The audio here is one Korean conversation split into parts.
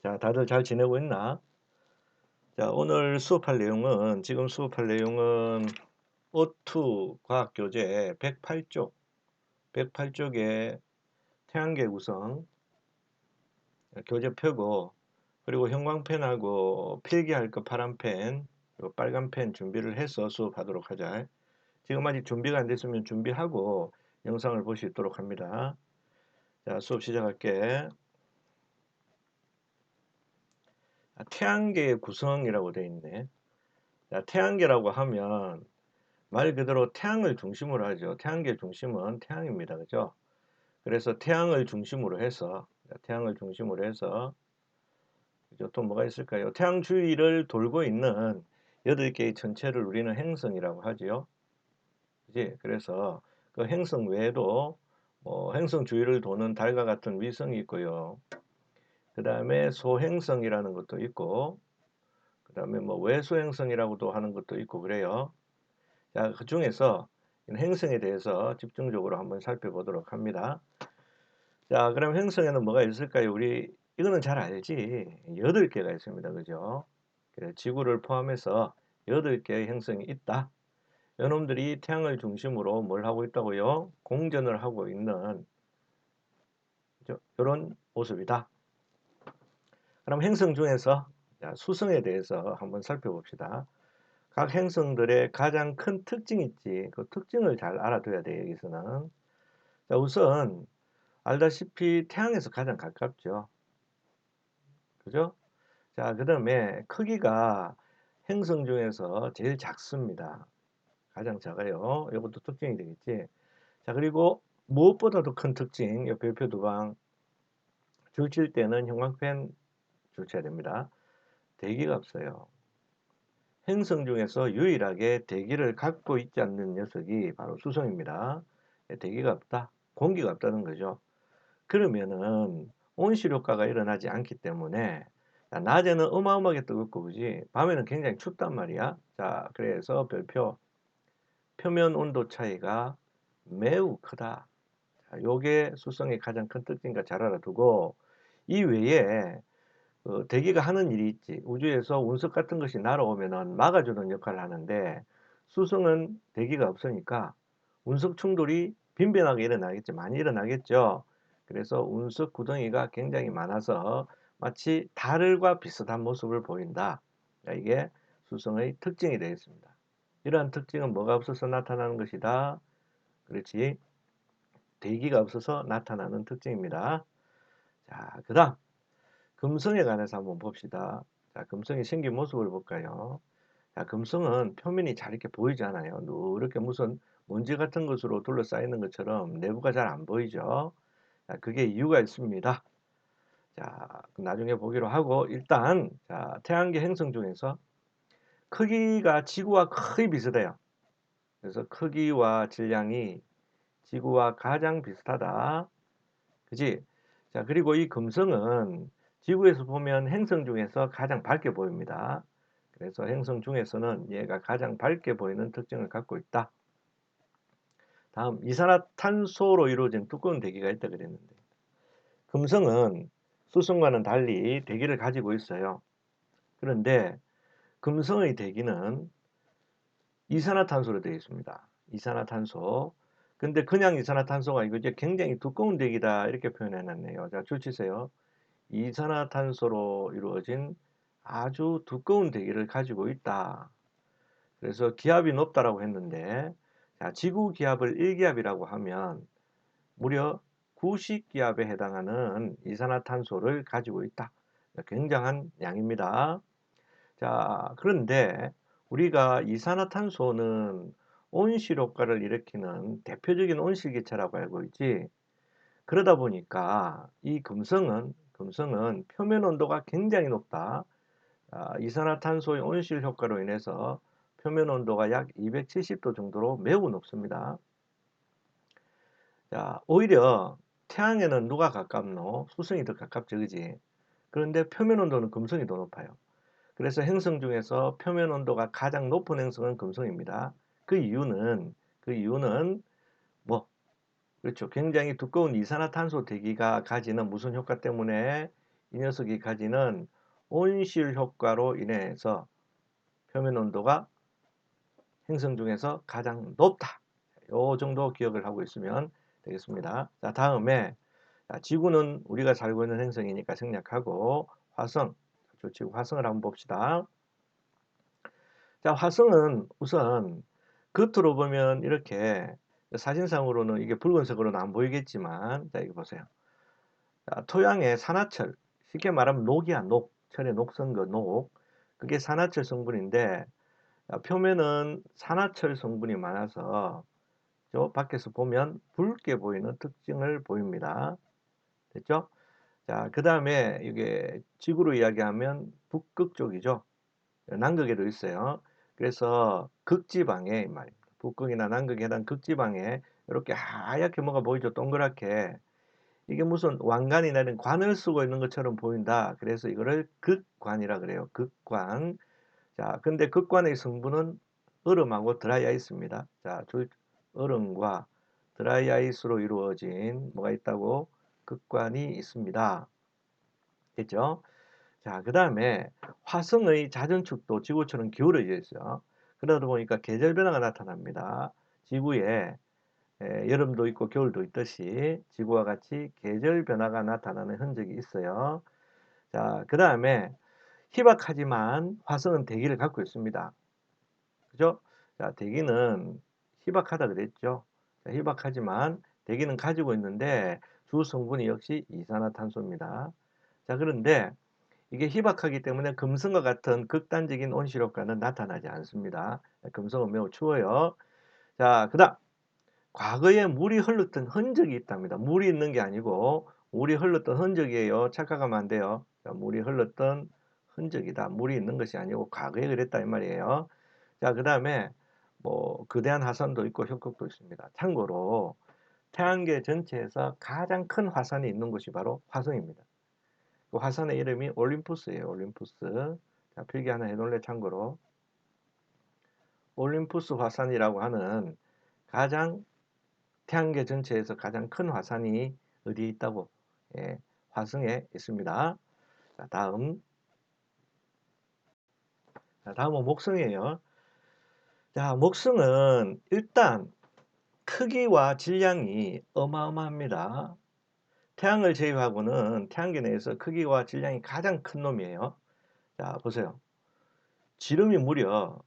자, 다들 잘 지내고 있나? 자, 오늘 수업할 내용은, 지금 수업할 내용은 O2 과학교재 108쪽, 108쪽의 태양계 구성, 교재표고, 그리고 형광펜하고 필기할 거 파란펜, 그리고 빨간펜 준비를 해서 수업하도록 하자. 지금 아직 준비가 안 됐으면 준비하고 영상을 볼 수 있도록 합니다. 자, 수업 시작할게. 태양계의 구성이라고 되어 있네. 자, 태양계라고 하면 말 그대로 태양을 중심으로 하죠. 태양계 중심은 태양입니다. 그죠? 그래서 태양을 중심으로 해서, 태양을 중심으로 해서, 그죠? 또 뭐가 있을까요? 태양 주위를 돌고 있는 8개의 천체를 우리는 행성이라고 하지요. 그지? 그래서 그 행성 외에도 행성 주위를 도는 달과 같은 위성이 있고요. 그 다음에 소행성이라는 것도 있고, 그 다음에 뭐 외소행성이라고도 하는 것도 있고 그래요. 자, 그 중에서 행성에 대해서 집중적으로 한번 살펴보도록 합니다. 자, 그럼 행성에는 뭐가 있을까요? 우리 이거는 잘 알지. 8개가 있습니다. 그죠? 그래, 지구를 포함해서 8개의 행성이 있다. 이놈들이 태양을 중심으로 뭘 하고 있다고요? 공전을 하고 있는 이런 모습이다. 그럼 행성 중에서 수성에 대해서 한번 살펴봅시다. 각 행성들의 가장 큰 특징이 있지. 그 특징을 잘 알아둬야 돼요. 여기서는. 자, 우선 알다시피 태양에서 가장 가깝죠. 그죠? 자, 그 다음에 크기가 행성 중에서 제일 작습니다. 가장 작아요. 이것도 특징이 되겠지. 자, 그리고 무엇보다도 큰 특징, 이 별표 두 방. 줄 칠 때는 형광펜 줄 쳐야 됩니다. 대기가 없어요. 행성 중에서 유일하게 대기를 갖고 있지 않는 녀석이 바로 수성입니다. 대기가 없다. 공기가 없다는 거죠. 그러면은 온실 효과가 일어나지 않기 때문에 낮에는 어마어마하게 뜨겁고 그지 밤에는 굉장히 춥단 말이야. 자, 그래서 별표 표면 온도 차이가 매우 크다. 자, 요게 수성의 가장 큰 특징과 잘 알아두고 이 외에 대기가 하는 일이 있지. 우주에서 운석 같은 것이 날아오면은 막아주는 역할을 하는데 수성은 대기가 없으니까 운석 충돌이 빈번하게 일어나겠죠. 많이 일어나겠죠. 그래서 운석 구덩이가 굉장히 많아서 마치 달과 비슷한 모습을 보인다. 이게 수성의 특징이 되겠습니다. 이러한 특징은 뭐가 없어서 나타나는 것이다. 그렇지. 대기가 없어서 나타나는 특징입니다. 자, 그 다음 금성에 관해서 한번 봅시다. 자, 금성의 생긴 모습을 볼까요? 자, 금성은 표면이 잘 이렇게 보이지 않아요. 누렇게 무슨 먼지 같은 것으로 둘러싸이는 것처럼 내부가 잘 안 보이죠. 자, 그게 이유가 있습니다. 자, 나중에 보기로 하고 일단 자, 태양계 행성 중에서 크기가 지구와 거의 비슷해요. 그래서 크기와 질량이 지구와 가장 비슷하다. 그지? 자, 그리고 이 금성은 지구에서 보면 행성 중에서 가장 밝게 보입니다. 그래서 행성 중에서는 얘가 가장 밝게 보이는 특징을 갖고 있다. 다음, 이산화탄소로 이루어진 두꺼운 대기가 있다 그랬는데 금성은 수성과는 달리 대기를 가지고 있어요. 그런데 금성의 대기는 이산화탄소로 되어 있습니다. 이산화탄소. 근데 그냥 이산화탄소가 아니고 이제 굉장히 두꺼운 대기다 이렇게 표현해 놨네요. 자, 줄 치세요. 이산화탄소로 이루어진 아주 두꺼운 대기를 가지고 있다. 그래서 기압이 높다라고 했는데 자, 지구 기압을 1기압이라고 하면 무려 90기압에 해당하는 이산화탄소를 가지고 있다. 굉장한 양입니다. 자, 그런데 우리가 이산화탄소는 온실 효과를 일으키는 대표적인 온실기체라고 알고 있지. 그러다 보니까 이 금성은 표면 온도가 굉장히 높다. 이산화탄소의 온실 효과로 인해서 표면 온도가 약 270도 정도로 매우 높습니다. 자, 오히려 태양에는 누가 가깝노? 수성이 더 가깝죠, 그지? 그런데 표면 온도는 금성이 더 높아요. 그래서 행성 중에서 표면 온도가 가장 높은 행성은 금성입니다. 그 이유는 뭐 그렇죠. 굉장히 두꺼운 이산화탄소 대기가 가지는 무슨 효과 때문에 이 녀석이 가지는 온실 효과로 인해서 표면 온도가 행성 중에서 가장 높다. 요 정도 기억을 하고 있으면 되겠습니다. 자, 다음에 지구는 우리가 살고 있는 행성이니까 생략하고 화성, 지구 화성을 한번 봅시다. 자, 화성은 우선 겉으로 보면 이렇게 사진상으로는 이게 붉은색으로는 안 보이겠지만, 자, 이거 보세요. 자, 토양에 산화철, 쉽게 말하면 녹이야, 녹. 철의 녹슨 그 녹. 그게 산화철 성분인데, 표면은 산화철 성분이 많아서 저 밖에서 보면 붉게 보이는 특징을 보입니다. 됐죠? 자, 그 다음에 이게 지구로 이야기하면 북극 쪽이죠. 남극에도 있어요. 그래서 극지방에 말입니다. 북극이나 남극에 해당 극지방에 이렇게 하얗게 뭐가 보이죠? 동그랗게. 이게 무슨 왕관이나 이런 관을 쓰고 있는 것처럼 보인다. 그래서 이거를 극관이라 그래요. 극관. 자, 근데 극관의 성분은 얼음하고 드라이 아이스입니다. 자, 얼음과 드라이 아이스로 이루어진 뭐가 있다고? 극관이 있습니다. 됐죠? 자, 그 다음에 화성의 자전축도 지구처럼 기울어져 있어요. 그러다 보니까 계절 변화가 나타납니다. 지구에 여름도 있고 겨울도 있듯이 지구와 같이 계절 변화가 나타나는 흔적이 있어요. 자, 그 다음에 희박하지만 화성은 대기를 갖고 있습니다. 그죠? 자, 대기는 희박하다 그랬죠. 자, 희박하지만 대기는 가지고 있는데 주 성분이 역시 이산화탄소입니다. 자, 그런데 이게 희박하기 때문에 금성과 같은 극단적인 온실 효과는 나타나지 않습니다. 금성은 매우 추워요. 자, 그 다음 과거에 물이 흘렀던 흔적이 있답니다. 물이 있는 게 아니고 물이 흘렀던 흔적이에요. 착각하면 안 돼요. 자, 물이 흘렀던 흔적이다. 물이 있는 것이 아니고 과거에 그랬다 이 말이에요. 자, 그 다음에 뭐 거대한 화산도 있고 협곡도 있습니다. 참고로 태양계 전체에서 가장 큰 화산이 있는 곳이 바로 화성입니다. 그 화산의 이름이 올림푸스예요. 올림푸스. 자, 필기 하나 해놓을래 참고로. 올림푸스 화산이라고 하는 가장 태양계 전체에서 가장 큰 화산이 어디에 있다고? 예, 화성에 있습니다. 자, 다음은 목성이에요. 자, 목성은 일단 크기와 질량이 어마어마합니다. 태양을 제외하고는 태양계 내에서 크기와 질량이 가장 큰 놈이에요. 자, 보세요. 지름이 무려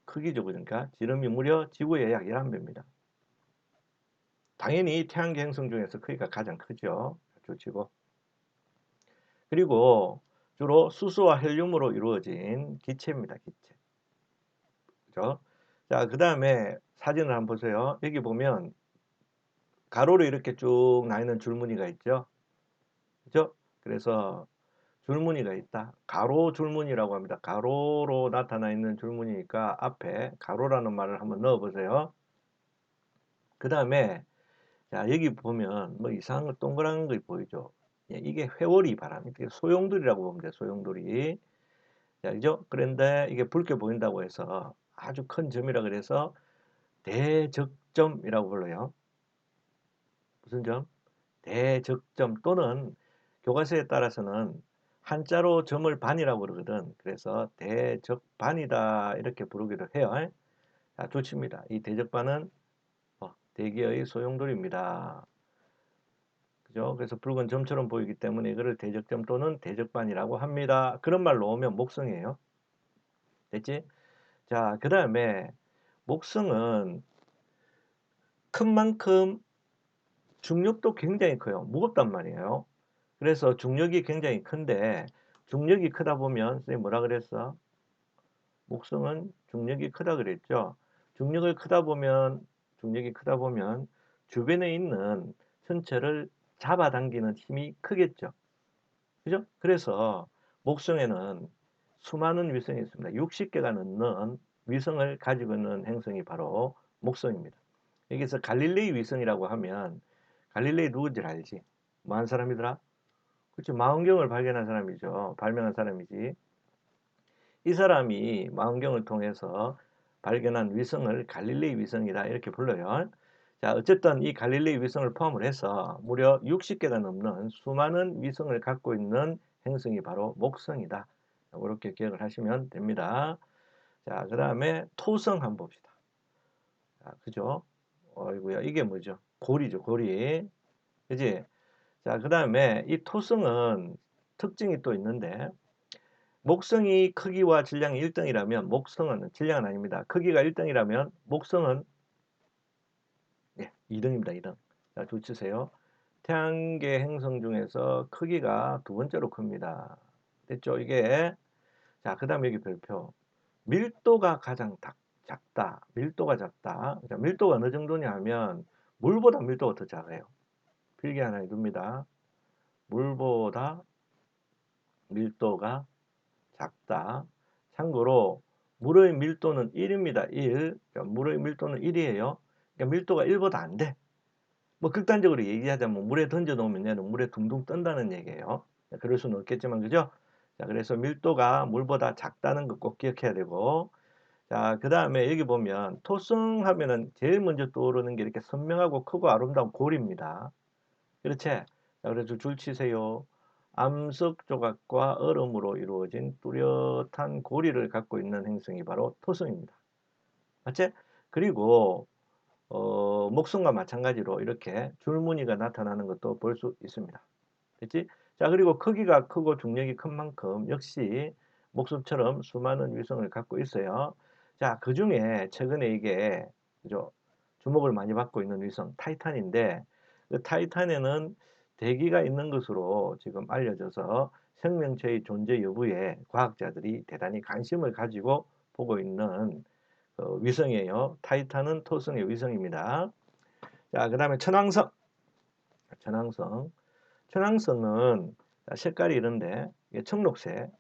크기죠. 그러니까 지름이 무려 지구의 약 11배입니다. 당연히 태양계 행성 중에서 크기가 가장 크죠. 주치고. 그리고 주로 수소와 헬륨으로 이루어진 기체입니다. 기체. 그죠? 자, 그 다음에 사진을 한번 보세요. 여기 보면 가로로 이렇게 쭉 나 있는 줄무늬가 있죠. 그죠? 그래서 줄무늬가 있다. 가로 줄무늬라고 합니다. 가로로 나타나 있는 줄무늬니까 앞에 가로라는 말을 한번 넣어 보세요. 그 다음에 자, 여기 보면 뭐 이상한 거 동그란 거 보이죠? 예, 이게 회오리 바람, 이게 소용돌이라고 보면 돼요. 소용돌이. 자, 그죠? 그런데 이게 붉게 보인다고 해서 아주 큰 점이라 그래서 대적점이라고 불러요. 무슨 점? 대적점 또는 교과서에 따라서는 한자로 점을 반이라고 그러거든. 그래서 대적반이다 이렇게 부르기도 해요. 자, 좋습니다. 이 대적반은 대기의 소용돌이입니다. 그죠? 그래서 붉은 점처럼 보이기 때문에 이거를 대적점 또는 대적반이라고 합니다. 그런 말로 오면 목성이에요. 됐지? 자, 그 다음에 목성은 큰 만큼 중력도 굉장히 커요. 무겁단 말이에요. 그래서 중력이 굉장히 큰데 중력이 크다 보면 선생님 뭐라 그랬어? 목성은 중력이 크다 그랬죠. 중력이 크다 보면 주변에 있는 천체를 잡아당기는 힘이 크겠죠. 그죠? 그래서 목성에는 수많은 위성이 있습니다. 60개가 넘는 위성을 가지고 있는 행성이 바로 목성입니다. 여기서 갈릴레이 위성이라고 하면 갈릴레이 누군지 알지? 뭐 한 사람이더라? 그렇죠. 망원경을 발견한 사람이죠. 발명한 사람이지. 이 사람이 망원경을 통해서 발견한 위성을 갈릴레이 위성이다 이렇게 불러요. 자, 어쨌든 이 갈릴레이 위성을 포함을 해서 무려 60개가 넘는 수많은 위성을 갖고 있는 행성이 바로 목성이다. 이렇게 기억을 하시면 됩니다. 자, 그 다음에 토성 한번 봅시다. 자, 그죠? 어이구야, 이게 뭐죠? 고리죠, 고리. 그지? 자, 그 다음에 이 토성은 특징이 또 있는데, 목성이 크기와 질량이 1등이라면 목성은, 질량은 아닙니다. 크기가 1등이라면 목성은 2등입니다. 2등. 자, 줄 치세요. 태양계 행성 중에서 크기가 두 번째로 큽니다. 됐죠? 이게. 자, 그 다음에 여기 별표. 밀도가 가장 작다. 밀도가 작다. 자, 밀도가 어느 정도냐 하면 물보다 밀도가 더 작아요. 필기 하나 해둡니다. 물보다 밀도가 작다. 참고로 물의 밀도는 1입니다. 1. 그러니까 물의 밀도는 1이에요. 그러니까 밀도가 1보다 안 돼. 뭐 극단적으로 얘기하자면 물에 던져 놓으면 얘는 물에 둥둥 뜬다는 얘기예요. 그럴 수는 없겠지만 그죠? 자, 그래서 밀도가 물보다 작다는 거 꼭 기억해야 되고, 자, 그 다음에 여기 보면 토성 하면은 제일 먼저 떠오르는 게 이렇게 선명하고 크고 아름다운 골입니다. 그렇지? 자, 그래서 줄 치세요. 암석 조각과 얼음으로 이루어진 뚜렷한 고리를 갖고 있는 행성이 바로 토성입니다. 맞지? 그리고 목성과 마찬가지로 이렇게 줄무늬가 나타나는 것도 볼 수 있습니다. 됐지? 자, 그리고 크기가 크고 중력이 큰 만큼 역시 목성처럼 수많은 위성을 갖고 있어요. 자, 그 중에 최근에 이게 그죠? 주목을 많이 받고 있는 위성 타이탄인데, 그 타이탄에는 대기가 있는 것으로 지금 알려져서 생명체의 존재 여부에 과학자들이 대단히 관심을 가지고 보고 있는 위성이에요. 타이탄은 토성의 위성입니다. 자, 그 다음에 천왕성. 천왕성. 천왕성은 색깔이 이런데 이게 청록색.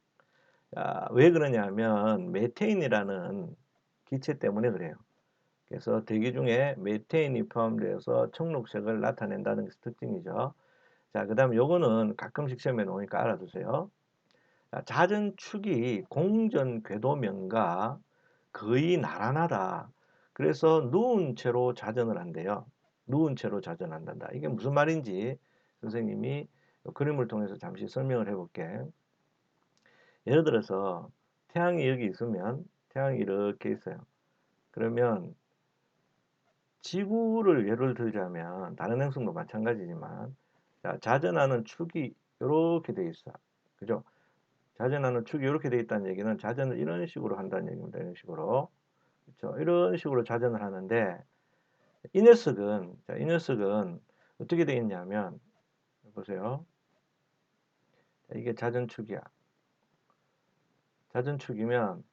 자, 왜 그러냐면 메테인이라는 기체 때문에 그래요. 그래서 대기 중에 메테인이 포함되어서 청록색을 나타낸다는 것이 특징이죠. 자, 그 다음에 요거는 가끔씩 시험에 나오니까 알아두세요. 자, 잦은 축이 공전 궤도면과 거의 나란하다. 그래서 누운 채로 자전을 한대요. 누운 채로 자전한다. 이게 무슨 말인지 선생님이 그림을 통해서 잠시 설명을 해볼게. 예를 들어서 태양이 여기 있으면 태양이 이렇게 있어요. 그러면 지구를 예를 들자면 다른 행성도 마찬가지지만 자, 자전하는 축이 이렇게 돼 있어. 그죠? 자전하는 축이 이렇게 돼 있다는 얘기는 자전을 이런 식으로 한다는 얘기입니다. 이런 식으로. 그렇죠? 이런 식으로 자전을 하는데 이 녀석은 어떻게 되어 있냐면 보세요. 이게 자전축이야. 자전축이면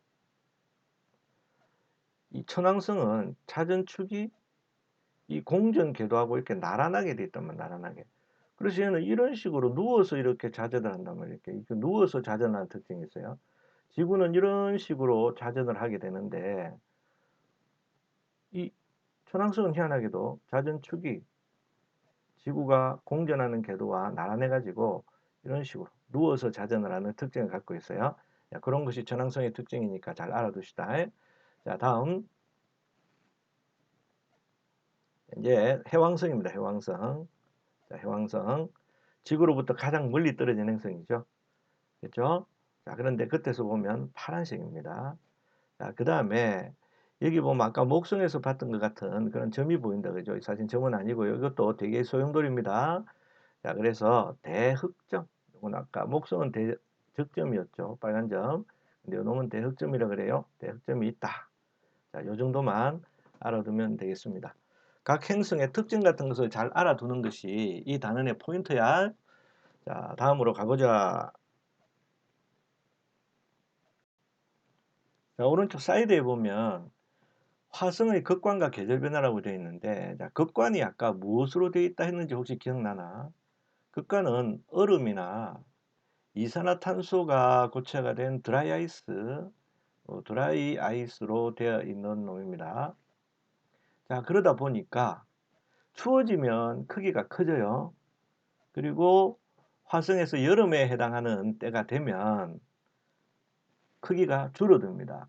이 천왕성은 자전축이 이 공전 궤도하고 이렇게 나란하게 돼 있단 말이야. 나란하게. 그래서 얘는 이런 식으로 누워서 이렇게 자전을 한단 말이에요. 이렇게 누워서 자전하는 특징이 있어요. 지구는 이런 식으로 자전을 하게 되는데 이 천왕성은 희한하게도 자전축이 지구가 공전하는 궤도와 나란해 가지고 이런 식으로 누워서 자전을 하는 특징을 갖고 있어요. 자, 그런 것이 전항성의 특징이니까 잘 알아두시다. 자, 다음 이제 해왕성입니다. 해왕성. 자, 해왕성. 지구로부터 가장 멀리 떨어진 행성이죠. 그렇죠? 자, 그런데 끝에서 보면 파란색입니다. 자, 그 다음에 여기 보면 아까 목성에서 봤던 것 같은 그런 점이 보인다. 그죠? 사실 점은 아니고요. 이것도 되게 소용돌이입니다. 자, 그래서 대흑점. 이건 아까 목성은 대적점이었죠. 빨간 점. 근데 요놈은 대흑점이라 그래요. 대흑점이 있다. 자, 요 정도만 알아두면 되겠습니다. 각 행성의 특징 같은 것을 잘 알아두는 것이 이 단원의 포인트야. 자, 다음으로 가보자. 자, 오른쪽 사이드에 보면 화성의 극관과 계절 변화라고 되어 있는데, 자, 극관이 아까 무엇으로 되어 있다 했는지 혹시 기억나나? 극관은 얼음이나 이산화탄소가 고체가 된 드라이 아이스로 되어 있는 놈입니다. 자, 그러다 보니까 추워지면 크기가 커져요. 그리고 화성에서 여름에 해당하는 때가 되면 크기가 줄어듭니다.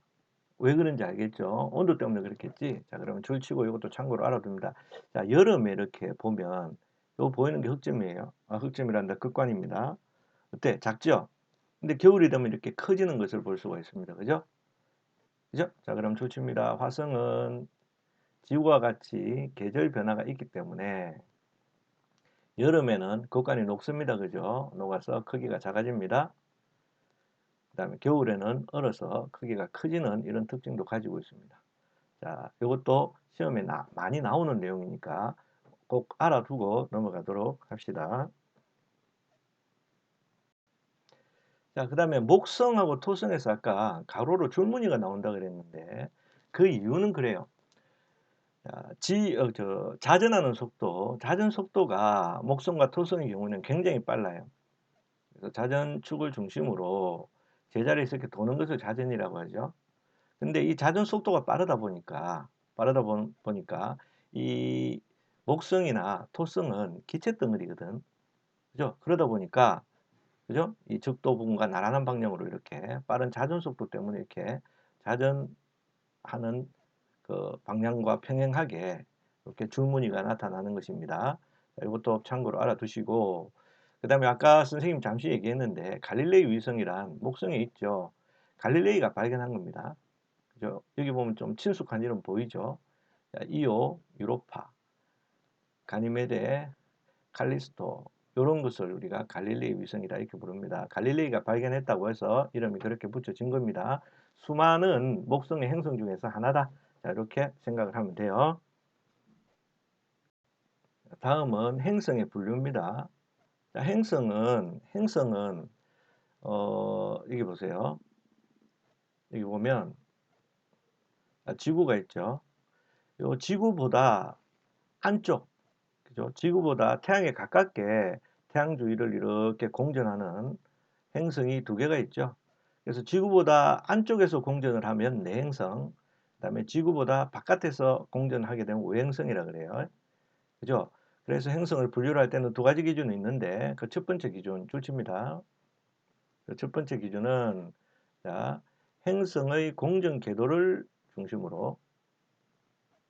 왜 그런지 알겠죠? 온도 때문에 그렇겠지? 자, 그러면 줄치고 이것도 참고로 알아둡니다. 자, 여름에 이렇게 보면 요 보이는 게 흑점이에요. 흑점이란다. 극관입니다. 어때? 작죠? 근데 겨울이 되면 이렇게 커지는 것을 볼 수가 있습니다. 그죠? 그죠? 자, 그럼 좋습니다. 화성은 지구와 같이 계절 변화가 있기 때문에 여름에는 곡간이 녹습니다. 그죠? 녹아서 크기가 작아집니다. 그 다음에 겨울에는 얼어서 크기가 커지는 이런 특징도 가지고 있습니다. 자, 이것도 시험에 많이 나오는 내용이니까 꼭 알아두고 넘어가도록 합시다. 자, 그 다음에 목성하고 토성에서 아까 가로로 줄무늬가 나온다 그랬는데 그 이유는 그래요. 자, 자전하는 속도, 자전 속도가 목성과 토성의 경우는 굉장히 빨라요. 그래서 자전축을 중심으로 제자리에서 이렇게 도는 것을 자전이라고 하죠. 근데 이 자전 속도가 빠르다 보니까 이 목성이나 토성은 기체 덩어리거든. 그죠? 그러다 보니까 그죠? 이 적도 부분과 나란한 방향으로 이렇게 빠른 자전 속도 때문에 이렇게 자전하는 그 방향과 평행하게 이렇게 줄무늬가 나타나는 것입니다. 이것도 참고로 알아두시고 그 다음에 아까 선생님 잠시 얘기했는데 갈릴레이 위성이란 목성에 있죠. 갈릴레이가 발견한 겁니다. 그죠? 여기 보면 좀 친숙한 이름 보이죠? 자, 이오, 유로파, 가니메데, 칼리스토 이런 것을 우리가 갈릴레이 위성이라 이렇게 부릅니다. 갈릴레이가 발견했다고 해서 이름이 그렇게 붙여진 겁니다. 수많은 목성의 행성 중에서 하나다. 자, 이렇게 생각을 하면 돼요. 다음은 행성의 분류입니다. 자, 행성은 여기 보세요. 여기 보면 지구가 있죠. 요 지구보다 한쪽, 그죠? 지구보다 태양에 가깝게 태양 주위를 이렇게 공전하는 행성이 두 개가 있죠. 그래서 지구보다 안쪽에서 공전을 하면 내행성, 그다음에 지구보다 바깥에서 공전하게 되면 외행성이라 그래요. 그죠? 그래서 행성을 분류를 할 때는 두 가지 기준이 있는데 그 첫 번째 기준 줄칩니다. 그 첫 번째 기준은 자, 행성의 공전 궤도를 중심으로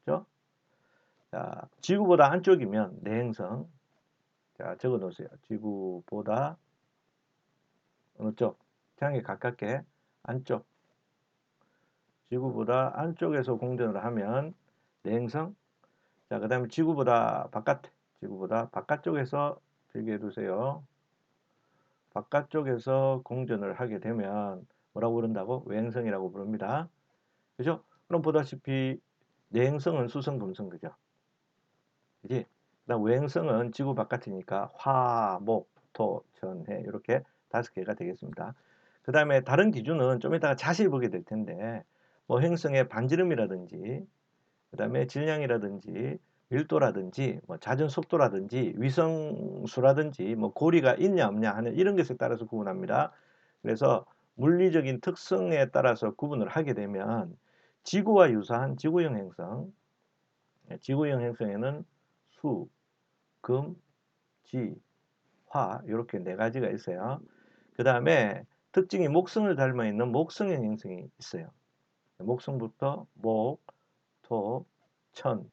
그죠? 자, 지구보다 안쪽이면 내행성. 자, 적어 놓으세요. 지구보다 어느 쪽? 태양에 가깝게 안쪽. 지구보다 안쪽에서 공전을 하면 내행성. 자, 그 다음에 지구보다 바깥쪽에서 필기해 두세요. 바깥쪽에서 공전을 하게 되면 뭐라고 부른다고? 외행성이라고 부릅니다. 그죠? 그럼 보다시피 내행성은 수성, 금성, 그죠? 그지? 그다음 외행성은 지구 바깥이니까 화, 목, 토, 전, 해 이렇게 5개가 되겠습니다. 그 다음에 다른 기준은 좀 이따가 자세히 보게 될 텐데 뭐 행성의 반지름이라든지 그 다음에 질량이라든지 밀도라든지 뭐 자전 속도라든지 위성수라든지 뭐 고리가 있냐 없냐 하는 이런 것에 따라서 구분합니다. 그래서 물리적인 특성에 따라서 구분을 하게 되면 지구와 유사한 지구형 행성에는 수, 금, 지, 화 이렇게 네 가지가 있어요. 그 다음에 특징이 목성을 닮아 있는 목성형 행성이 있어요. 목성부터 목, 토, 천,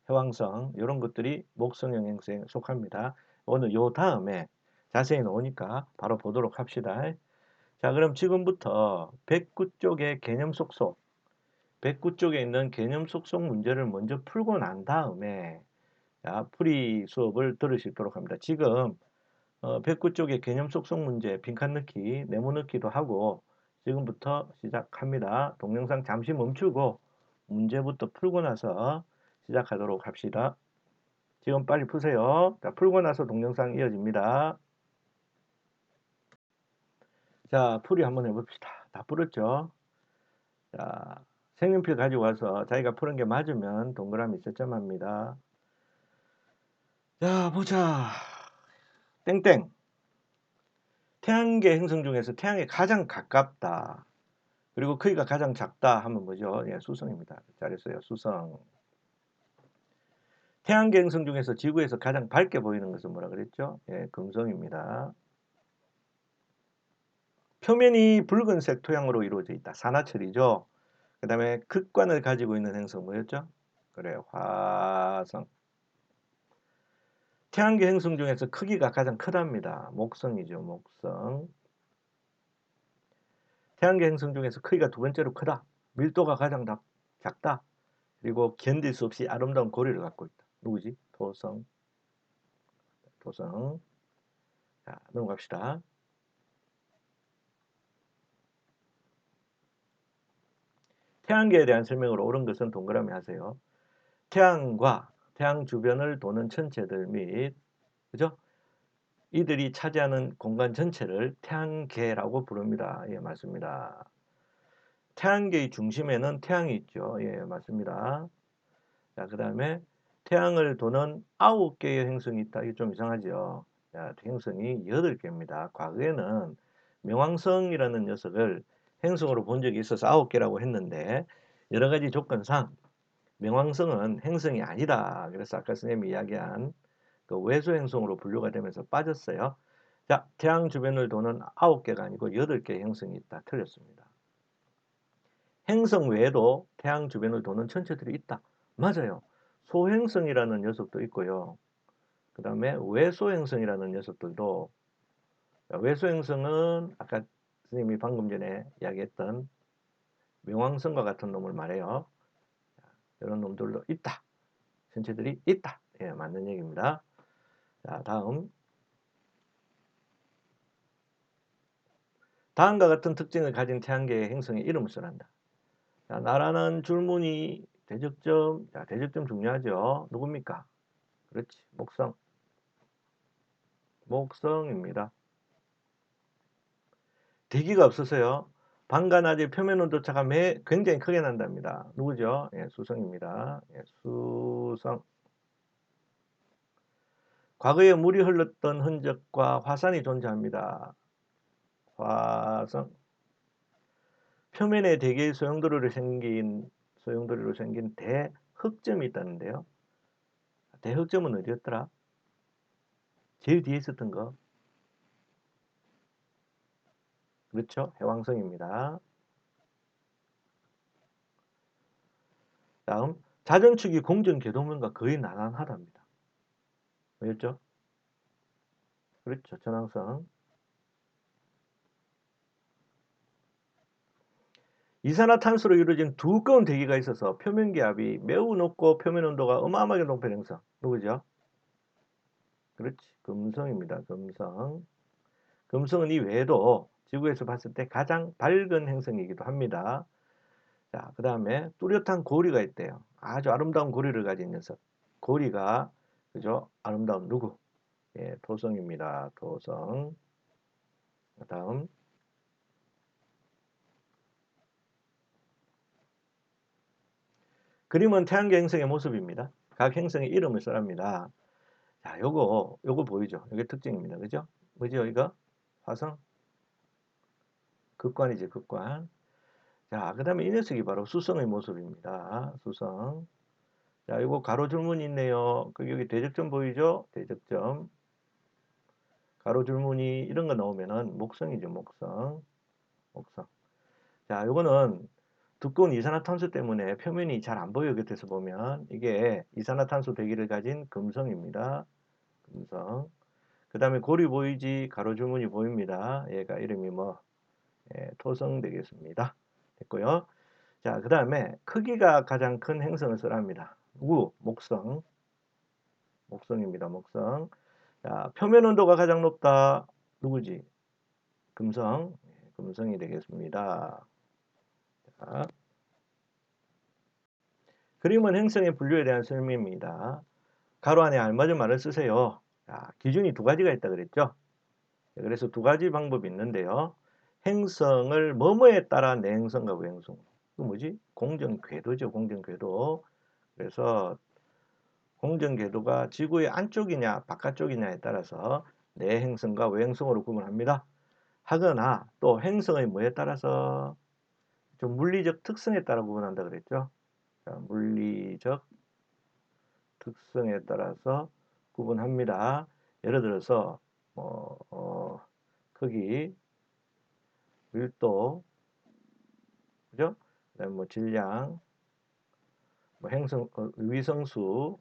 해왕성 이런 것들이 목성형 행성에 속합니다. 오늘 요 다음에 자세히 나오니까 바로 보도록 합시다. 자, 그럼 지금부터 백구 쪽의 개념 속속, 백구 쪽에 있는 개념 속속 문제를 먼저 풀고 난 다음에 자, 풀이 수업을 들으시도록 합니다. 지금 백구 쪽의 개념 속속 문제 빈칸 넣기, 네모 넣기도 하고 지금부터 시작합니다. 동영상 잠시 멈추고 문제부터 풀고 나서 시작하도록 합시다. 지금 빨리 푸세요. 자, 풀고 나서 동영상 이어집니다. 자, 풀이 한번 해봅시다. 다 풀었죠? 자, 색연필 가지고 와서 자기가 푸는 게 맞으면 동그라미 채점합니다. 자, 보자. 땡땡. 태양계 행성 중에서 태양에 가장 가깝다. 그리고 크기가 가장 작다 하면 뭐죠? 예, 수성입니다. 잘했어요. 수성. 태양계 행성 중에서 지구에서 가장 밝게 보이는 것은 뭐라 그랬죠? 예, 금성입니다. 표면이 붉은색 토양으로 이루어져 있다. 산화철이죠. 그 다음에 극관을 가지고 있는 행성 뭐였죠? 그래, 화성. 태양계 행성 중에서 크기가 가장 크답니다. 목성이죠, 목성. 태양계 행성 중에서 크기가 두 번째로 크다. 밀도가 가장 작다. 그리고 견딜 수 없이 아름다운 고리를 갖고 있다. 누구지? 토성. 토성. 자, 넘어갑시다. 태양계에 대한 설명으로 옳은 것은 동그라미 하세요. 태양과 태양 주변을 도는 천체들 및, 그죠? 이들이 차지하는 공간 전체를 태양계라고 부릅니다. 예, 맞습니다. 태양계의 중심에는 태양이 있죠. 예, 맞습니다. 자, 그 다음에 태양을 도는 9개의 행성이 있다. 이게 좀 이상하죠. 자, 행성이 8개입니다. 과거에는 명왕성이라는 녀석을 행성으로 본 적이 있어서 9개라고 했는데 여러 가지 조건상 명왕성은 행성이 아니다. 그래서 아까 선생님이 이야기한 그 외소 행성으로 분류가 되면서 빠졌어요. 자, 태양 주변을 도는 9개가 아니고 8개의 행성이 있다. 틀렸습니다. 행성 외에도 태양 주변을 도는 천체들이 있다. 맞아요. 소행성이라는 녀석도 있고요. 그 다음에 외소행성이라는 녀석들도, 외소행성은 아까 선생님이 방금 전에 이야기했던 명왕성과 같은 놈을 말해요. 이런 놈들도 있다. 천체들이 있다. 예, 맞는 얘기입니다. 자, 다음과 같은 특징을 가진 태양계의 행성의 이름을 써란다. 자, 나라는 줄무늬, 대적점. 자, 대적점 중요하죠. 누굽니까? 그렇지. 목성. 목성입니다. 대기가 없어서요. 밤과 낮의 표면 온도차가 굉장히 크게 난답니다. 누구죠? 예, 수성입니다. 예, 수성. 과거에 물이 흘렀던 흔적과 화산이 존재합니다. 화성. 표면에 대개의 소용돌이로 생긴 대흑점이 있다는데요. 대흑점은 어디였더라? 제일 뒤에 있었던 거. 그렇죠? 해왕성입니다. 다음, 자전축이 공전 궤도면과 거의 나란하답니다. 뭐였죠? 그렇죠. 전항성. 이산화탄소로 이루어진 두꺼운 대기가 있어서 표면 기압이 매우 높고 표면 온도가 어마어마하게 높은 행성. 누구죠? 그렇지. 금성입니다. 금성. 금성은 이 외에도 지구에서 봤을 때 가장 밝은 행성이기도 합니다. 자, 그 다음에 뚜렷한 고리가 있대요. 아주 아름다운 고리를 가진 녀석. 고리가, 그죠? 아름다운 누구? 예, 토성입니다. 토성. 그 다음. 그림은 태양계 행성의 모습입니다. 각 행성의 이름을 써랍니다. 자, 요거 보이죠? 이게 특징입니다. 그죠? 뭐죠, 이거? 화성? 극관이지, 극관. 자, 그 다음에 이 녀석이 바로 수성의 모습입니다. 수성. 자, 요거 가로줄무늬 있네요. 그 여기 대적점 보이죠? 대적점. 가로줄무늬 이런 거 나오면은 목성이죠, 목성. 목성. 자, 요거는 두꺼운 이산화탄소 때문에 표면이 잘 안 보여요. 곁에서 보면. 이게 이산화탄소 대기를 가진 금성입니다. 금성. 그 다음에 고리 보이지? 가로주머니 보입니다. 얘가 이름이 뭐, 예, 토성 되겠습니다. 됐고요. 자, 그 다음에 크기가 가장 큰 행성을 써랍니다. 누구? 목성. 목성입니다. 목성. 자, 표면 온도가 가장 높다. 누구지? 금성. 예, 금성이 되겠습니다. 자, 그림은 행성의 분류에 대한 설명입니다. 가로 안에 알맞은 말을 쓰세요. 자, 기준이 두 가지가 있다 그랬죠? 그래서 두 가지 방법이 있는데요. 행성을 뭐뭐에 따라 내행성과 외행성. 그 뭐지? 공전궤도죠. 공전궤도. 그래서 공전궤도가 지구의 안쪽이냐 바깥쪽이냐에 따라서 내행성과 외행성으로 구분합니다. 하거나 또 행성의 뭐에 따라서 좀 물리적 특성에 따라 구분한다 그랬죠. 자, 물리적 특성에 따라서 구분합니다. 예를 들어서 크기, 밀도, 그죠? 그다음 뭐 질량, 뭐 행성, 위성수,